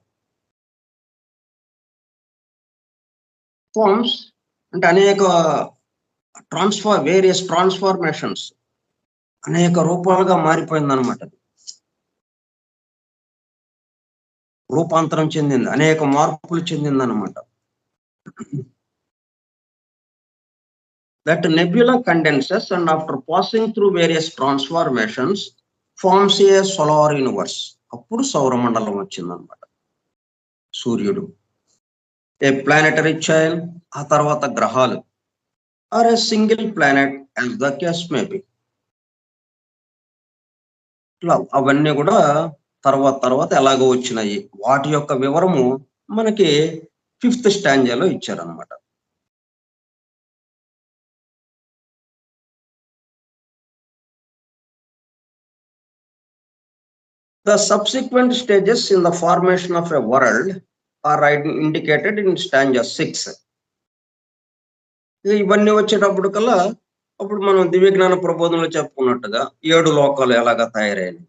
ఫార్మ్స్ అంటే అనేక వేరియస్ ట్రాన్స్ఫార్మేషన్స్, అనేక రూపాలుగా మారిపోయిందనమాట. రూపాంతరం చెందింది, అనేక మార్పులు చెందిందనమాట. That nebula condenses and after passing through various transformations forms a solar universe. అప్పుడు సౌరమండలం వచ్చిందనమాట. సూర్యుడు, ఏ ప్లానెటరీ చైన్, ఆ తర్వాత గ్రహాలు, or a single planet as the case may be. ఇట్లా అవన్నీ కూడా తర్వాత ఎలాగో వచ్చినాయి. వాటి యొక్క వివరము మనకి 5th స్టాంజాలో ఇచ్చారనమాట. The subsequent stages in the formation of a world are indicated in stanza 6. ఇవన్నీ వచ్చేటప్పుడు కల్లా అప్పుడు మనం దివ్య జ్ఞాన ప్రబోధనలో చెప్పుకున్నట్టుగా 7 లోకాలు ఎలాగా తయారయ్యాయి.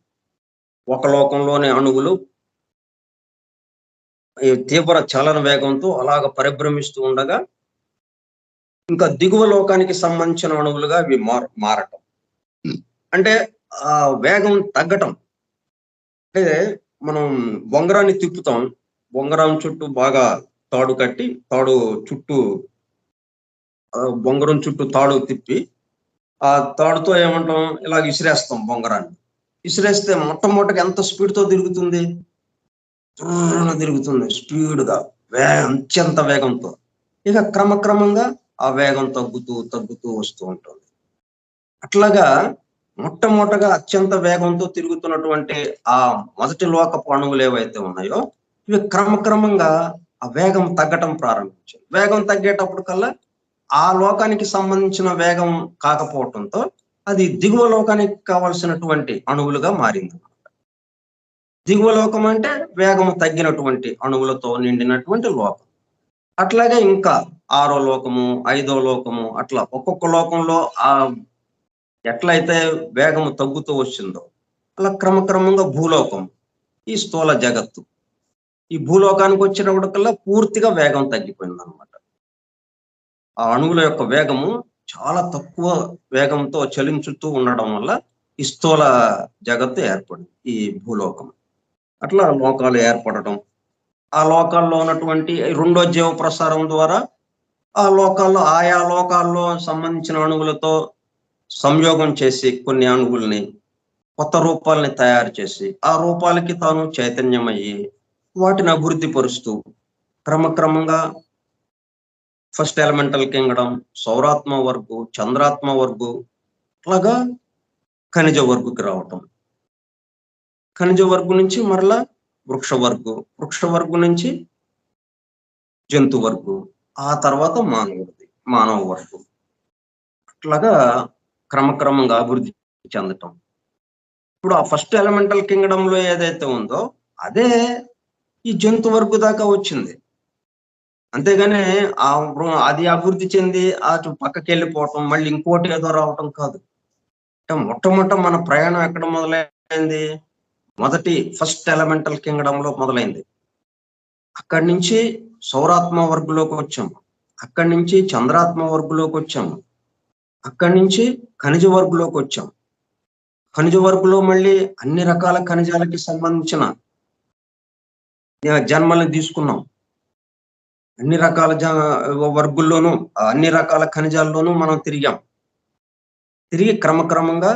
ఒక లోకంలోని అణువులు ఈ తీవ్ర చలన వేగంతో అలాగ పరిభ్రమిస్తూ ఉండగా ఇంకా దిగువ లోకానికి సంబంధించిన అణువులుగా అవి మారటం, అంటే ఆ వేగం తగ్గటం. అంటే మనం బొంగరాన్ని తిప్పుతాం, బొంగరం చుట్టూ బాగా తాడు కట్టి, తాడు చుట్టూ బొంగరం చుట్టూ తాడు తిప్పి ఆ తాడుతో ఏమంటాం, ఇలాగ విసిరేస్తాం. బొంగరాన్ని విసిరేస్తే మొట్టమొదటిగా ఎంత స్పీడ్తో తిరుగుతుంది, తిరుగుతుంది స్పీడ్గా, అత్యంత వేగంతో. ఇక క్రమక్రమంగా ఆ వేగం తగ్గుతూ వస్తూ ఉంటుంది. అట్లాగా మొట్టమొదటగా అత్యంత వేగంతో తిరుగుతున్నటువంటి ఆ మొదటి లోకపు అణువులు ఏవైతే ఉన్నాయో ఇవి క్రమక్రమంగా ఆ వేగం తగ్గటం ప్రారంభించింది. వేగం తగ్గేటప్పుడు కల్లా ఆ లోకానికి సంబంధించిన వేగం కాకపోవటంతో అది దిగువ లోకానికి కావలసినటువంటి అణువులుగా మారింది. దిగువ లోకం అంటే వేగం తగ్గినటువంటి అణువులతో నిండినటువంటి లోకం. అట్లాగే ఇంకా 6వ లోకము, 5వ లోకము, అట్లా ఒక్కొక్క లోకంలో ఆ ఎట్లయితే వేగము తగ్గుతూ వచ్చిందో అలా క్రమక్రమంగా భూలోకం, ఈ స్థూల జగత్తు, ఈ భూలోకానికి వచ్చినప్పటికల్లా పూర్తిగా వేగం తగ్గిపోయింది అనమాట. ఆ అణువుల యొక్క వేగము చాలా తక్కువ వేగంతో చలించుతూ ఉండడం వల్ల ఈ స్థూల జగత్తు ఏర్పడింది, ఈ భూలోకం. అట్లా లోకాలు ఏర్పడటం, ఆ లోకాల్లో ఉన్నటువంటి 2వ జీవ ప్రసారం ద్వారా ఆ లోకాల్లో ఆయా లోకాల్లో సంబంధించిన అణువులతో సంయోగం చేసి కొన్ని అణువుల్ని కొత్త రూపాలని తయారు చేసి ఆ రూపాలకి తాను చైతన్యమయ్యి వాటిని అభివృద్ధి పరుస్తూ క్రమక్రమంగా ఫస్ట్ ఎలిమెంటల్ కింగ్డమ్, సౌరాత్మ వర్గు, చంద్రాత్మ వర్గు, అలాగా ఖనిజ వర్గుకి రావటం. ఖనిజ వర్గు నుంచి మరలా వృక్ష వర్గు నుంచి జంతు వర్గు, ఆ తర్వాత మానవ వర్గు. అట్లాగా క్రమక్రమంగా అభివృద్ధి చెందటం. ఇప్పుడు ఆ ఫస్ట్ ఎలిమెంటల్ కింగ్డమ్ లో ఏదైతే ఉందో అదే ఈ జంతు వర్గు దాకా వచ్చింది. అంతేగాని అది అభివృద్ధి చెంది అటు పక్కకి వెళ్ళిపోవటం, మళ్ళీ ఇంకోటి ఏదో రావటం కాదు. మొట్టమొదట మన ప్రయాణం ఎక్కడ మొదలైంది, మొదటి ఫస్ట్ ఎలిమెంటల్ కింగ్డమ్ లో మొదలైంది. అక్కడి నుంచి సౌరాత్మ వర్గులోకి వచ్చాము, అక్కడి నుంచి చంద్రాత్మ వర్గులోకి వచ్చాము, అక్కడి నుంచి ఖనిజ వర్గులోకి వచ్చాం. ఖనిజ వర్గులో మళ్ళీ అన్ని రకాల ఖనిజాలకి సంబంధించిన జన్మల్ని తీసుకున్నాం. అన్ని రకాల వర్గుల్లోనూ అన్ని రకాల ఖనిజాల్లోనూ మనం తిరిగి క్రమక్రమంగా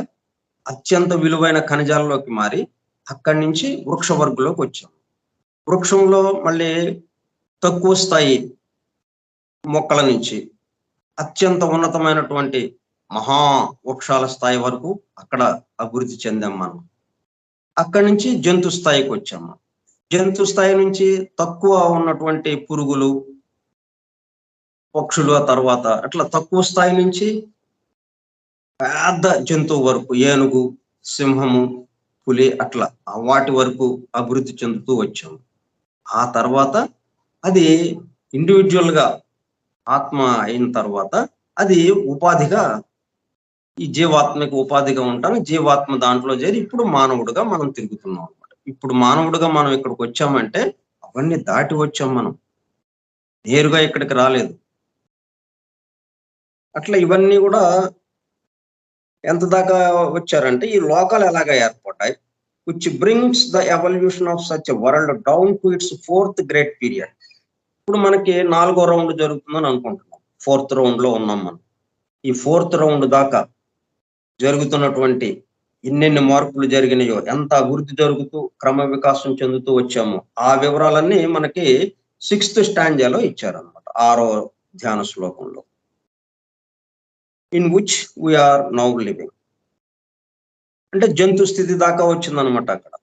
అత్యంత విలువైన ఖనిజాల్లోకి మారి అక్కడి నుంచి వృక్ష వర్గులోకి వచ్చాం. వృక్షంలో మళ్ళీ తక్కువ స్థాయి మొక్కల నుంచి అత్యంత ఉన్నతమైనటువంటి మహా వృక్షాల స్థాయి వరకు అక్కడ అభివృద్ధి చెందాం మనం. అక్కడి నుంచి జంతు స్థాయికి వచ్చాము. జంతు స్థాయి నుంచి తక్కువ ఉన్నటువంటి పురుగులు, పక్షులు, ఆ తర్వాత అట్లా తక్కువ స్థాయి నుంచి పెద్ద జంతువు వరకు, ఏనుగు, సింహము, పులి, అట్లా వాటి వరకు అభివృద్ధి చెందుతూ వచ్చాము. ఆ తర్వాత అది ఇండివిజువల్ గా ఆత్మ అయిన తర్వాత అది ఉపాధిగా ఈ జీవాత్మకి ఉపాధిగా ఉంటాను. జీవాత్మ దాంట్లో చేరి ఇప్పుడు మానవుడిగా మనం తిరుగుతున్నాం అన్నమాట. ఇప్పుడు మానవుడిగా మనం ఇక్కడికి వచ్చామంటే అవన్నీ దాటి వచ్చాం మనం. నేరుగా ఇక్కడికి రాలేదు. అట్లా ఇవన్నీ కూడా ఎంత దాకా వచ్చారంటే ఈ లోకాలు ఎలాగ ఏర్పడ్డాయి, which brings the evolution of such world down to it's fourth great period. ఇప్పుడు మనకి 4వ రౌండ్ జరుగుతుందని అనుకుంటున్నాం. 4th రౌండ్ లో ఉన్నాం మనం. ఈ 4th రౌండ్ దాకా జరుగుతున్నటువంటి ఎన్నెన్ని మార్పులు జరిగినాయో, ఎంత అభివృద్ధి జరుగుతూ క్రమ వికాసం చెందుతూ వచ్చామో ఆ వివరాలన్నీ మనకి 6th స్టాంజాలో ఇచ్చారనమాట. 6వ ధ్యాన శ్లోకంలో. In which we are now living. అంటే జంతు స్థితి దాకా వచ్చిందనమాట అక్కడ.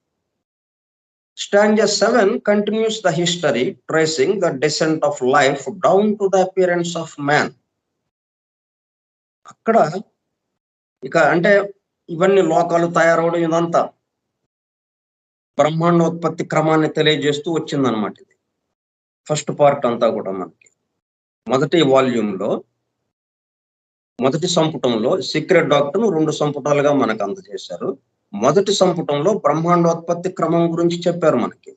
Stanza 7 continues the history, tracing the descent of life down to the appearance of man. అక్కడ ఇక అంటే ఇవన్నీ లోకాలు తయారవడం ఇదంతా బ్రహ్మాండోత్పత్తి క్రమాన్ని తెలియజేస్తూ వచ్చిందనమాట ఇది. ఫస్ట్ పార్ట్ అంతా కూడా మనకి మొదటి వాల్యూమ్లో, మొదటి సంపుటంలో సీక్రెట్ డాక్టర్ను 2 సంపుటాలుగా మనకు అందజేశారు. మొదటి సంపుటంలో బ్రహ్మాండోత్పత్తి క్రమం గురించి చెప్పారు మనకి.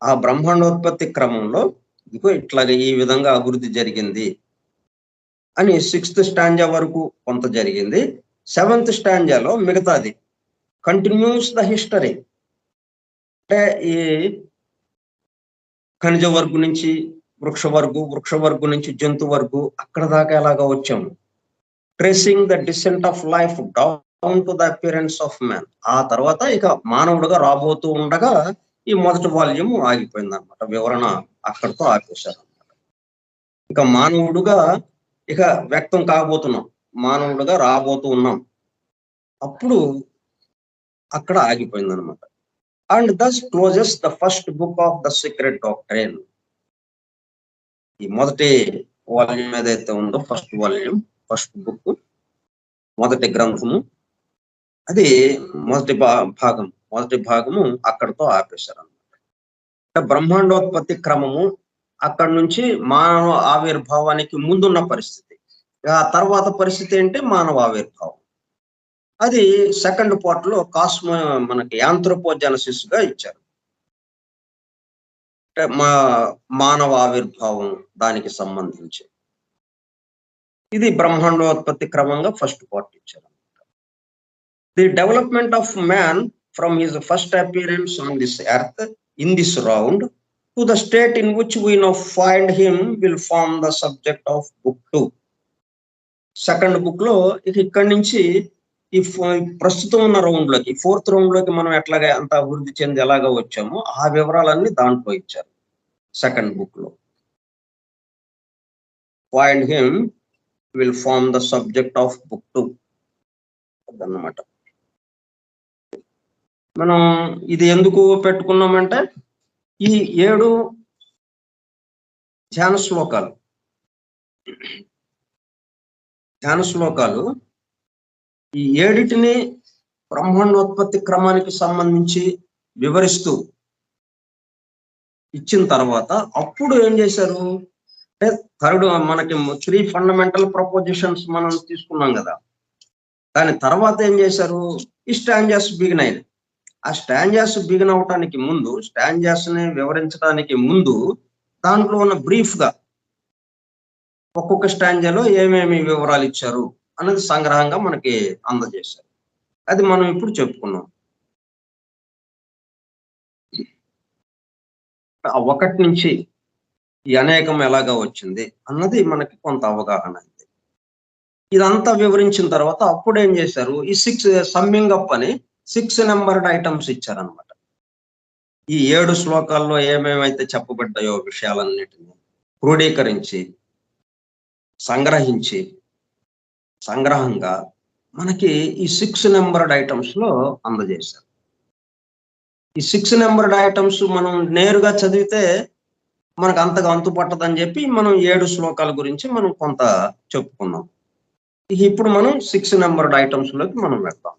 ఆ బ్రహ్మాండోత్పత్తి క్రమంలో ఇదిగో ఇట్లాగ ఈ విధంగా అభివృద్ధి జరిగింది అని 6th స్టాంజా వరకు కొంత జరిగింది. 7th స్టాంజాలో మిగతాది కంటిన్యూస్ ద హిస్టరీ. అంటే ఈ ఖనిజ వర్గు నుంచి వృక్ష వర్గు నుంచి జంతు వర్గు అక్కడ దాకా ఎలాగా వచ్చాము. Tracing the descent of life down to the appearance of man. ఆ తర్వాత ఇక మానవుడుగా రాబోతూ ఉండగా ఈ మొదటి వాల్యూమ్ ఆగిపోయింది అనమాట. వివరణ అక్కడితో ఆపేశారు. ఇక మానవుడుగా ఇక వ్యక్తం కాబోతున్నాం, మానవుడుగా రాబోతూ ఉన్నాం. అప్పుడు అక్కడ ఆగిపోయింది అనమాట. And thus closes the first book of the secret doctrine. ఈ మొదటి వాల్యూమ్ ఏదైతే ఉందో ఫస్ట్ వాల్యూమ్, ఫస్ట్ బుక్, మొదటి గ్రంథము, అది మొదటి భాగము అక్కడితో ఆపేశారు అనమాట. బ్రహ్మాండోత్పత్తి క్రమము అక్కడి నుంచి మానవ ఆవిర్భావానికి ముందున్న పరిస్థితి. ఆ తర్వాత పరిస్థితి ఏంటి? మానవ ఆవిర్భావం. అది సెకండ్ పార్ట్ లో మనకి యాంథ్రోపోజెనసిస్ గా ఇచ్చారు. అంటే మానవ ఆవిర్భావం దానికి సంబంధించి ఇది బ్రహ్మాండోత్పత్తి క్రమంగా ఫస్ట్ పార్ట్ ఇచ్చారు. The development of man from his first appearance on this earth in this round to the state in which we now find him will form the subject of book 2. Second book లో ఇక్కడి నుంచి ఈ ప్రస్తుతం ఉన్న round లోకి, 4th round లోకి మనం ఎట్లాగా అంత అభివృద్ధి చెంది ఎలాగా వచ్చామో ఆ వివరాలన్నీ దాంట్లో ఇచ్చారు సెకండ్ బుక్ లో. Find him will form the subject of book 2 అన్నమాట. మనం ఇది ఎందుకు పెట్టుకున్నామంటే ఈ 7 ధ్యాన శ్లోకాలు ఈ 7టిని బ్రహ్మాండోత్పత్తి క్రమానికి సంబంధించి వివరిస్తూ ఇచ్చిన తర్వాత అప్పుడు ఏం చేశారు అంటే థర్డ్ మనకి 3 ఫండమెంటల్ ప్రపోజిషన్స్ మనం తీసుకున్నాం కదా. దాని తర్వాత ఏం చేశారు? ఈ స్టాంజాస్ బిగిన్ అయింది. ఆ స్టాంజాస్ బిగిన్ అవటానికి ముందు, స్టాంజాస్ ని వివరించడానికి ముందు దాంట్లో ఉన్న బ్రీఫ్ గా ఒక్కొక్క స్టాంజాలో ఏమేమి వివరాలు ఇచ్చారు అన్నది సంగ్రహంగా మనకి అందజేశారు. అది మనం ఇప్పుడు చెప్పుకున్నాం. 1 నుంచి ఈ అనేకం ఎలాగా వచ్చింది అన్నది మనకి కొంత అవగాహన అయింది. ఇదంతా వివరించిన తర్వాత అప్పుడు ఏం చేశారు? ఈ 6 సమ్మింగ్ అప్ అని 6 నెంబర్డ్ ఐటమ్స్ ఇచ్చారనమాట. ఈ 7 శ్లోకాల్లో ఏమేమైతే చెప్పబడ్డాయో విషయాలన్నిటిని క్రోడీకరించి సంగ్రహంగా మనకి ఈ 6 నెంబర్డ్ ఐటమ్స్ లో అందజేశారు. ఈ 6 నెంబర్డ్ ఐటమ్స్ మనం నేరుగా చదివితే మనకు అంతగా అంతు పట్టదని చెప్పి మనం 7 శ్లోకాల గురించి మనం కొంత చెప్పుకున్నాం. ఇప్పుడు మనం 6 నెంబర్డ్ ఐటమ్స్ లోకి మనం వెళ్తాం.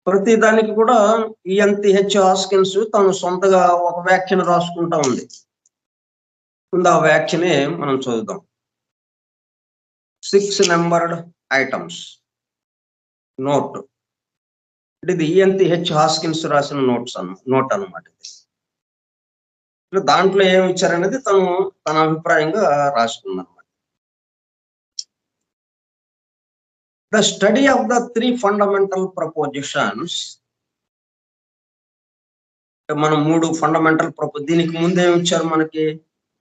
ప్రతి దానికి కూడా ఈఎన్టీహెచ్ హాస్కిన్స్ తను సొంతగా ఒక వ్యాఖ్యను రాసుకుంటా ఉంది. ముందు ఆ వ్యాఖ్యని మనం చదువుదాం. 6 నెంబర్డ్ ఐటమ్స్ నోట్. ఇది ఈఎన్టీహెచ్ హాస్కిన్స్ రాసిన నోట్ అన్నమాట. దాంట్లో ఏమి ఇచ్చారనేది తన అభిప్రాయంగా రాసుకుందన్నమాట. The study of the 3 fundamental propositions. మనం 3 ఫండమెంటల్ దీనికి ముందేమి ఇచ్చారు మనకి?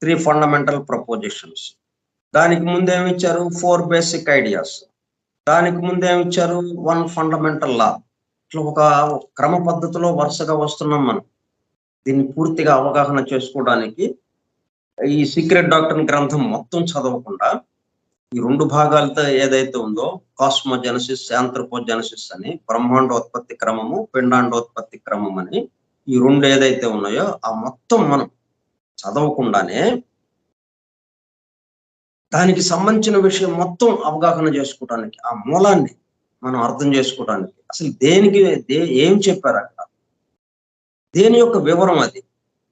3 ఫండమెంటల్ ప్రపోజిషన్స్. దానికి ముందేమి ఇచ్చారు? 4 బేసిక్ ఐడియాస్. దానికి ముందేమి ఇచ్చారు? 1 ఫండమెంటల్ లా. ఇట్లా ఒక క్రమ పద్ధతిలో వరుసగా వస్తున్నాం మనం. దీన్ని పూర్తిగా అవగాహన చేసుకోవడానికి ఈ సీక్రెట్ డాక్టర్ గ్రంథం మొత్తం చదవకుండా ఈ 2 భాగాలతో ఏదైతే ఉందో కాస్మోజెనసిస్, ఆంథ్రోపోజెనసిస్ అని, బ్రహ్మాండోత్పత్తి క్రమము, పిండాండోత్పత్తి క్రమం అని ఈ 2 ఏదైతే ఉన్నాయో ఆ మొత్తం మనం చదవకుండానే దానికి సంబంధించిన విషయం మొత్తం అవగాహన చేసుకోవడానికి, ఆ మూలాన్ని మనం అర్థం చేసుకోవడానికి, అసలు దేనికి ఏం చెప్పారు అక్కడ, దేని యొక్క వివరం అది.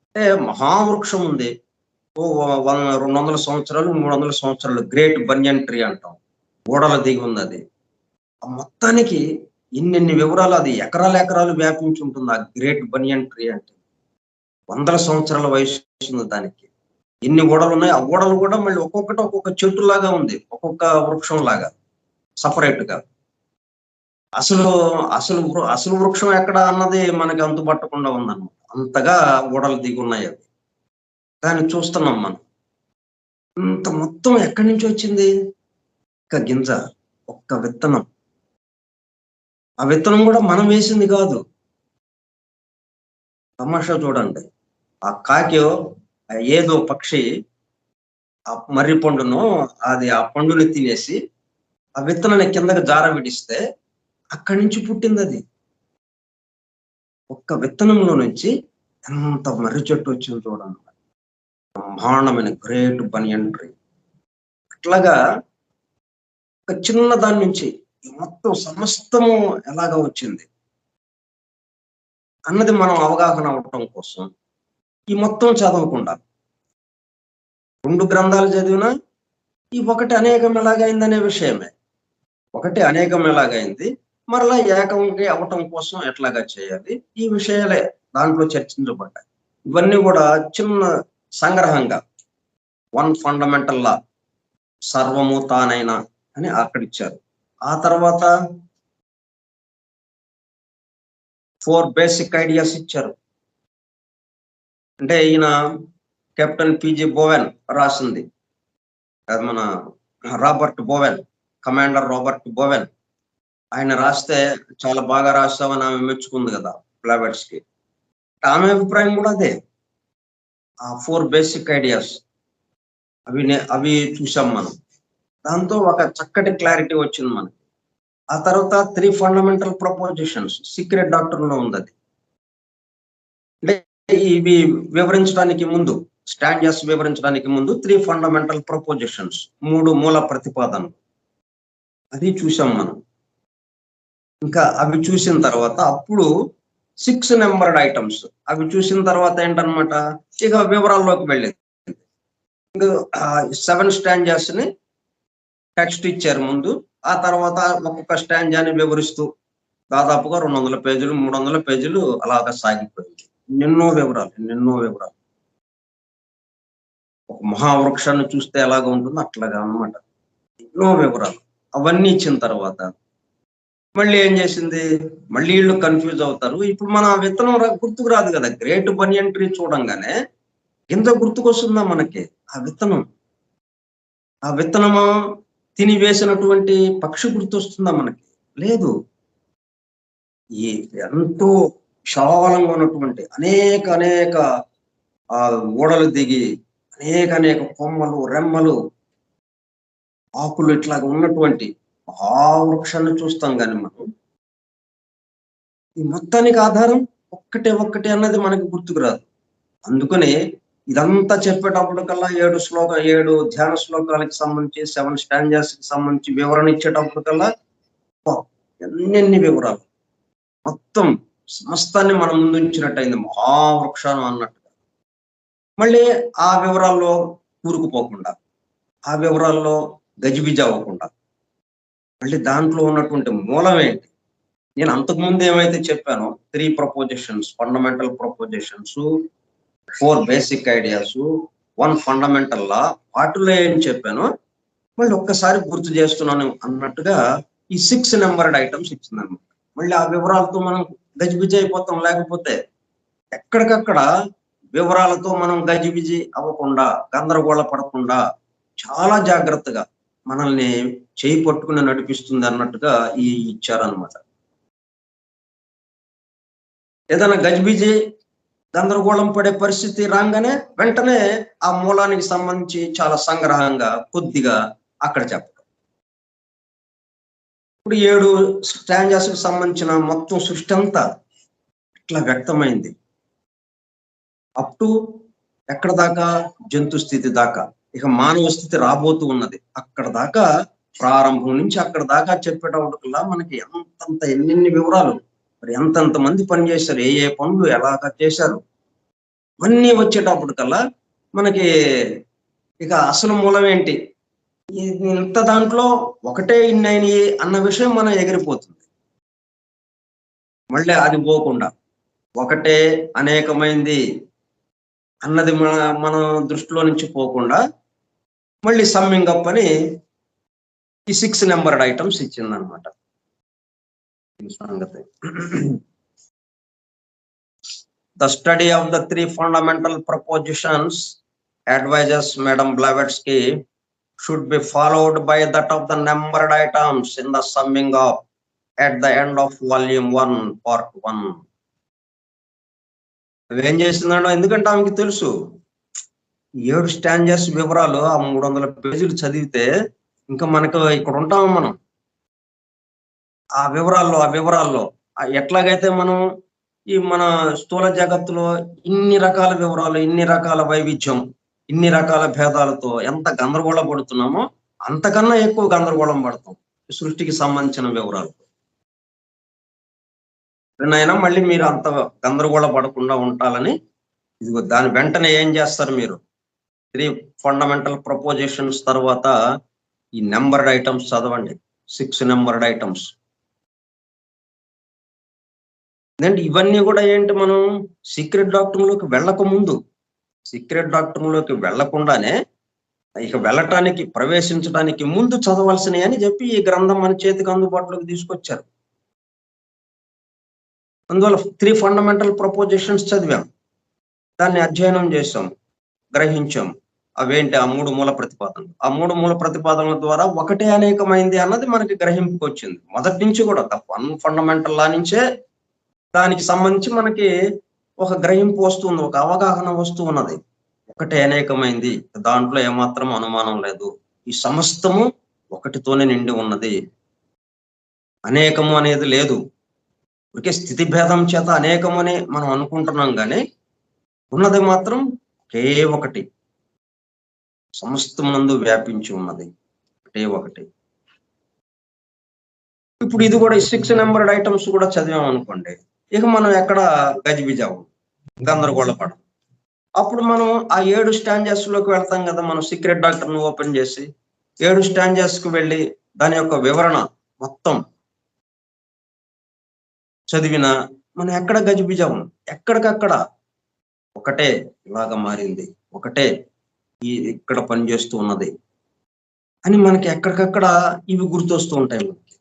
అంటే మహావృక్షం ఉంది, 200 సంవత్సరాలు 300 సంవత్సరాలు గ్రేట్ బనియన్ ట్రీ అంటాం, ఓడల దిగి ఉంది అది. ఆ మొత్తానికి ఇన్ని వివరాలు, అది ఎకరాలు వ్యాపించి ఉంటుంది ఆ గ్రేట్ బనియన్ ట్రీ అంటే. 100 సంవత్సరాల వయసు ఉంది దానికి. ఎన్ని ఓడలు ఉన్నాయి, ఆ ఓడలు కూడా మళ్ళీ ఒక్కొక్కటి ఒక్కొక్క చెట్టు లాగా ఉంది, ఒక్కొక్క వృక్షం లాగా సపరేట్ గా. అసలు వృక్షం ఎక్కడ అన్నది మనకి అంతుపట్టకుండా ఉందన్నమాట. అంతగా ఓడలు దిగి ఉన్నాయి అవి. దాన్ని చూస్తున్నాం మనం. ఇంత మొత్తం ఎక్కడి నుంచి వచ్చింది? ఒక్క గింజ, ఒక్క విత్తనం. ఆ విత్తనం కూడా మనం వేసింది కాదు. తమాషా చూడండి, ఆ కాకి ఏదో పక్షి ఆ మర్రి పండును, అది ఆ పండుని తినేసి ఆ విత్తనాన్ని కిందకి జార విడిస్తే అక్కడి నుంచి పుట్టింది అది. ఒక్క విత్తనంలో నుంచి ఎంత మర్రి చెట్టు వచ్చింది చూడండి, బ్రహ్మాండమైన గ్రేట్ బనియన్ ట్రీ. అట్లాగా ఒక చిన్న దాని నుంచి మొత్తం సమస్తము ఎలాగా వచ్చింది అన్నది మనం అవగాహన అవటం కోసం ఈ మొత్తం చదవకుండా 2 గ్రంథాలు చదివినా ఈ ఒకటి అనేకం ఎలాగైందనే విషయమే. ఒకటి అనేకం ఎలాగైంది, మరలా ఏకంగా అవటం కోసం ఎట్లాగా చేయాలి, ఈ విషయాలే దాంట్లో చర్చించబడ్డాయి. ఇవన్నీ కూడా చిన్న సంగ్రహంగా 1 ఫండమెంటల్ లా, సర్వము తానైనా అని అక్కడ ఇచ్చారు. ఆ తర్వాత 4 బేసిక్ ఐడియాస్ ఇచ్చారు. అంటే ఈయన కెప్టెన్ పిజి బోవెన్ రాసింది, అది మన Robert Bowen, commander Robert Bowen. ఆయన రాస్తే చాలా బాగా రాస్తామని ఆమె మెచ్చుకుంది కదా బ్లావెట్స్ కి. ఆమె అభిప్రాయం కూడా అదే. ఆ 4 బేసిక్ ఐడియాస్ అవి చూసాం మనం. దాంతో ఒక చక్కటి క్లారిటీ వచ్చింది మనకి. ఆ తర్వాత 3 ఫండమెంటల్ ప్రపోజిషన్స్ సీక్రెట్ డాక్టర్ లో ఉంది అది. అంటే ఇవి వివరించడానికి ముందు, స్టాండర్స్ వివరించడానికి ముందు 3 ఫండమెంటల్ ప్రపోజిషన్స్, 3 మూల ప్రతిపాదనలు అది చూసాం మనం. ఇంకా అవి చూసిన తర్వాత అప్పుడు 6 నెంబర్డ్ ఐటమ్స్ అవి చూసిన తర్వాత ఏంటనమాట, ఇక వివరాల్లోకి వెళ్ళేది. 7 స్టాండర్స్ ని టెక్స్ట్ ఇచ్చారు ముందు. ఆ తర్వాత ఒక్కొక్క స్టాంజాని వివరిస్తూ దాదాపుగా 200 పేజీలు 300 పేజీలు అలాగా సాగిపోయింది. ఎన్నెన్నో వివరాలు. ఒక మహావృక్షాన్ని చూస్తే ఎలాగ ఉంటుందో అట్లాగా అన్నమాట, ఎన్నో వివరాలు. అవన్నీ ఇచ్చిన తర్వాత మళ్ళీ ఏం చేసింది, మళ్ళీ వీళ్ళు కన్ఫ్యూజ్ అవుతారు. ఇప్పుడు మన విత్తనం గుర్తుకు రాదు కదా. గ్రేట్ బనియన్ ట్రీ చూడంగానే గింజ గుర్తుకొస్తుందా మనకి? ఆ విత్తనము తిని వేసినటువంటి పక్షి గుర్తొస్తుందా మనకి? లేదు. ఈ ఎంతో విశాలంగా ఉన్నటువంటి అనేక ఓడలు దిగి అనేక కొమ్మలు, రెమ్మలు, ఆకులు ఇట్లాగా ఉన్నటువంటి మహావృక్షాన్ని చూస్తాం కానీ మనం ఈ మొత్తానికి ఆధారం ఒక్కటే అన్నది మనకి గుర్తుకు రాదు. అందుకని ఇదంతా చెప్పేటప్పుడు కల్లా 7 ధ్యాన శ్లోకాలకి సంబంధించి 7 స్టాంజర్స్ కి సంబంధించి వివరణ ఇచ్చేటప్పుడు కల్లా ఎన్నెన్ని వివరాలు. మొత్తం సమస్తాన్ని మన ముందు ఉంచినట్టయింది, మహావృక్షాన్ని అన్నట్టుగా. మళ్ళీ ఆ వివరాల్లో కూరుకుపోకుండా, ఆ వివరాల్లో గజిబిజి అవ్వకుండా, మళ్ళీ దాంట్లో ఉన్నటువంటి మూలం ఏంటి? నేను అంతకుముందు ఏమైతే చెప్పానో 3 prepositions, fundamental prepositions, 4 basic ideas, 1 fundamental లా, వాటిలో ఏం చెప్పానో మళ్ళీ ఒక్కసారి గుర్తు చేస్తున్నాను అన్నట్టుగా ఈ 6 నెంబర్డ్ ఐటమ్స్ ఇచ్చిందన్నమాట. మళ్ళీ ఆ వివరాలతో మనం గజిబిజి అయిపోతాం. లేకపోతే ఎక్కడికక్కడ వివరాలతో మనం గజిబిజి అవ్వకుండా, గందరగోళ పడకుండా చాలా జాగ్రత్తగా మనల్ని చేయి పట్టుకుని నడిపిస్తుంది అన్నట్టుగా ఈ ఇచ్చారనమాట. ఏదైనా గజిబిజి గందరగోళం పడే పరిస్థితి రాగానే వెంటనే ఆ మూలానికి సంబంధించి చాలా సంగ్రహంగా కొద్దిగా అక్కడ చెప్పడం. ఇప్పుడు 7 స్టాంజాస్ కు సంబంధించిన మొత్తం సృష్టి అంతా ఇట్లా వ్యక్తమైంది. అప్ టు ఎక్కడ దాకా? జంతు స్థితి దాకా. ఇక మానవ స్థితి రాబోతూ ఉన్నది. అక్కడ దాకా, ప్రారంభం నుంచి అక్కడ దాకా చెప్పేటప్పటికల్లా మనకి ఎంతంత ఎన్నెన్ని వివరాలు, మరి ఎంతెంత మంది పనిచేశారు, ఏ పనులు ఎలాగా చేశారు, ఇవన్నీ వచ్చేటప్పటికల్లా మనకి ఇక అసలు మూలం ఏంటి, ఇంత దాంట్లో ఒకటే ఇన్నైనయి అన్న విషయం మనం ఎగిరిపోతుంది. మళ్ళీ అది పోకుండా ఒకటే అనేకమైంది అన్నది మన దృష్టిలో నుంచి పోకుండా మళ్ళీ సమ్మింగ్ అప్ అని ఈ 6 నెంబర్డ్ ఐటమ్స్ ఇచ్చిందనమాట. సంగతి. The study of the 3 fundamental propositions advises Madam Blavatsky should be followed by that of the numbered items in the summing up at the end of volume 1 part 1. ఏం చేసిందంటే, ఎందుకంటే ఆమెకి తెలుసు 7 స్టాంజర్స్ వివరాలు ఆ 300 పేజీలు చదివితే ఇంకా మనకు ఇక్కడ ఉంటాము మనం. ఆ వివరాల్లో ఎట్లాగైతే మనం ఈ మన స్థూల జగత్తులో ఇన్ని రకాల వివరాలు, ఇన్ని రకాల వైవిధ్యం, ఇన్ని రకాల భేదాలతో ఎంత గందరగోళ పడుతున్నామో అంతకన్నా ఎక్కువ గందరగోళం పడతాం సృష్టికి సంబంధించిన వివరాలు. అయినా మళ్ళీ మీరు అంత గందరగోళ పడకుండా ఉండాలని ఇదిగో దాని వెంటనే ఏం చేస్తారు మీరు? 3 ఫండమెంటల్ ప్రపోజిషన్స్ తర్వాత ఈ నెంబర్డ్ ఐటమ్స్ చదవండి. 6 నెంబర్డ్ ఐటమ్స్. ఇవన్నీ కూడా ఏంటి, మనం సీక్రెట్ డాక్టర్లోకి వెళ్లకుండానే ఇక వెళ్ళటానికి, ప్రవేశించడానికి ముందు చదవాల్సినవి అని చెప్పి ఈ గ్రంథం మన చేతికి అందుబాటులోకి తీసుకొచ్చారు. అందువల్ల 3 ఫండమెంటల్ ప్రపోజిషన్స్ చదివాం, దాన్ని అధ్యయనం చేసాం, గ్రహించాం. అవేంటి? ఆ 3 మూల ప్రతిపాదనలు. ఆ 3 మూల ప్రతిపాదనల ద్వారా ఒకటే అనేకమైంది అన్నది మనకి గ్రహింపుకి వచ్చింది. మొదటి నుంచి కూడా ఫండమెంటల్ లా నుంచే దానికి సంబంధించి మనకి ఒక గ్రహింపు వస్తుంది, ఒక అవగాహన వస్తూ ఉన్నది. ఒకటే అనేకమైంది, దాంట్లో ఏమాత్రం అనుమానం లేదు. ఈ సమస్తము ఒకటితోనే నిండి ఉన్నది, అనేకము అనేది లేదు. ఒకే స్థితి భేదం చేత అనేకము అని మనం అనుకుంటున్నాం, కానీ ఉన్నది మాత్రం ఒకే ఒకటి, సమస్తమునందు వ్యాపించి ఉన్నది ఒకటే ఒకటి. ఇప్పుడు ఇది కూడా 6 నెంబర్డ్ ఐటమ్స్ కూడా చదివాం అనుకోండి, ఇక మనం ఎక్కడ గజిబిజావు, గందరగోళపడం. అప్పుడు మనం ఆ 7 స్టాంజర్స్ లోకి వెళ్తాం కదా. మనం సీక్రెట్ డాక్టర్ని ఓపెన్ చేసి 7 స్టాంజర్స్ కు వెళ్ళి దాని యొక్క వివరణ మొత్తం చదివిన మనం ఎక్కడ గజిబిజావు, ఎక్కడికక్కడ ఒకటే ఇలాగా మారింది, ఒకటే ఇక్కడ పనిచేస్తూ ఉన్నది అని మనకి ఎక్కడికక్కడ ఇవి గుర్తొస్తూ ఉంటాయి మనకి.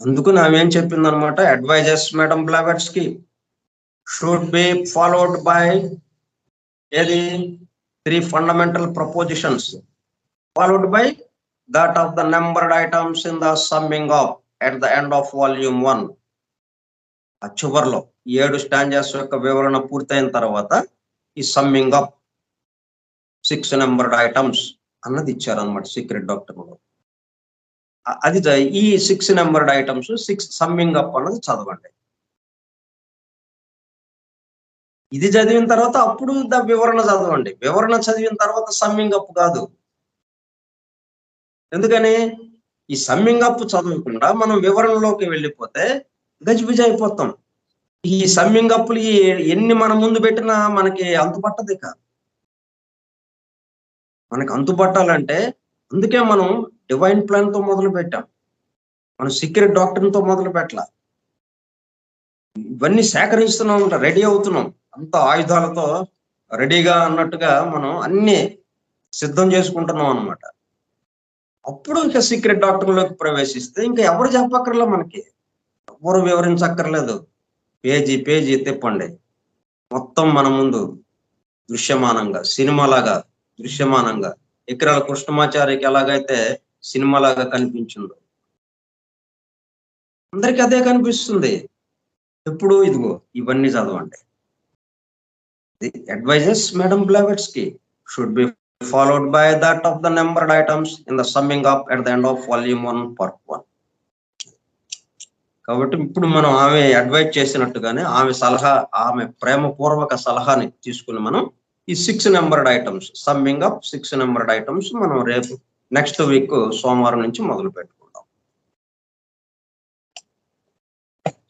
అందుకు ఆమెం చెప్పిందనమాట, advisers madam Blavatsky should be followed by the 3 fundamental propositions followed by that of the numbered items in the summing up at the end of volume 1. ఆ చివర్లో 7 స్టాంజర్స్ యొక్క వివరణ పూర్తయిన తర్వాత ఈ సమ్మింగ్ అప్ 6 నెంబర్డ్ ఐటమ్స్ అన్నది ఇచ్చారన్నమాట సీక్రెట్ డాక్టర్ లో. అది ఈ 6 నెంబర్డ్ ఐటమ్స్ 6 సమ్మింగ్ అప్ అన్నది చదవండి. ఇది చదివిన తర్వాత అప్పుడు వివరణ చదవండి. వివరణ చదివిన తర్వాత సమ్మింగ్ అప్ కాదు. ఎందుకని? ఈ సమ్మింగ్ అప్ చదవకుండా మనం వివరణలోకి వెళ్ళిపోతే గజిబిజి అయిపోతాం. ఈ సమ్మింగ్ అప్పులు ఎన్ని మన ముందు పెట్టినా మనకి అంతుపట్టదు. ఇక మనకు అంతుపట్టాలంటే అందుకే మనం డివైన్ ప్లాన్ తో మొదలు పెట్టాం. మనం సీక్రెట్ డాక్టరీన్ తో మొదలు పెట్టాల. ఇవన్నీ సేకరిస్తున్నాం, రెడీ అవుతున్నాం, అంత ఆయుధాలతో రెడీగా అన్నట్టుగా మనం అన్ని సిద్ధం చేసుకుంటున్నాం అన్నమాట. అప్పుడు ఇంకా సీక్రెట్ డాక్టర్లోకి ప్రవేశిస్తే ఇంకా ఎవరు చెప్పక్కర్లే, మనకి ఎవరు వివరించక్కర్లేదు. పేజీ పేజీ తిప్పండి, మొత్తం మన ముందు దృశ్యమానంగా, సినిమాలాగా దృశ్యమానంగా ఎకరాల కృష్ణమాచారికి ఎలాగైతే సినిమాలాగా కనిపించిందో అందరికి అదే కనిపిస్తుంది. ఎప్పుడు ఇదిగో ఇవన్నీ చదవండి. The advices Madam Blavatsky should be followed by that of the numbered items in the summing up at the end of volume 1 part 1. కాబట్టి ఇప్పుడు మనం ఆమె అడ్వైజ్ చేసినట్టుగానే ఆమె ప్రేమపూర్వక సలహాని తీసుకుని మనం ఈ 6 numbered items, summing up 6 numbered items మనం రేపు నెక్స్ట్ వీక్ సోమవారం నుంచి మొదలు పెట్టుకుందాం.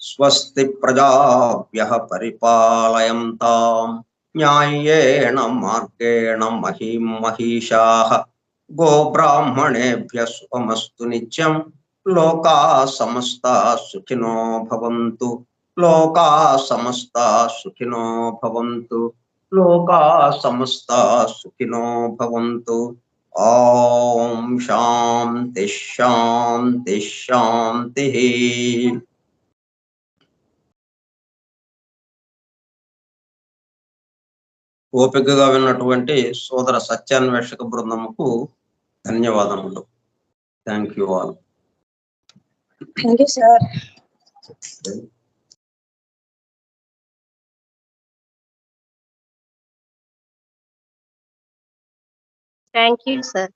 స్వస్తి ప్రజాభ్యః పరిపాలయంతాం న్యాయేణ మార్గేణ మహీం మహిషాః గోబ్రాహ్మణేభ్యః శుభమస్తు నిత్యం. లోకా సమస్తా సుఖినో భవంతు. లోకా సమస్తా సుఖినో భవంతు. లోకా సమస్తా సుఖినో భవంతు. ఓం శాంతి శాంతి శాంతి. ఓపికగా విన్నటువంటి సోదర సత్యాన్వేషక బృందముకు ధన్యవాదములు. Thank you all. Thank you, sir. Thank you, sir.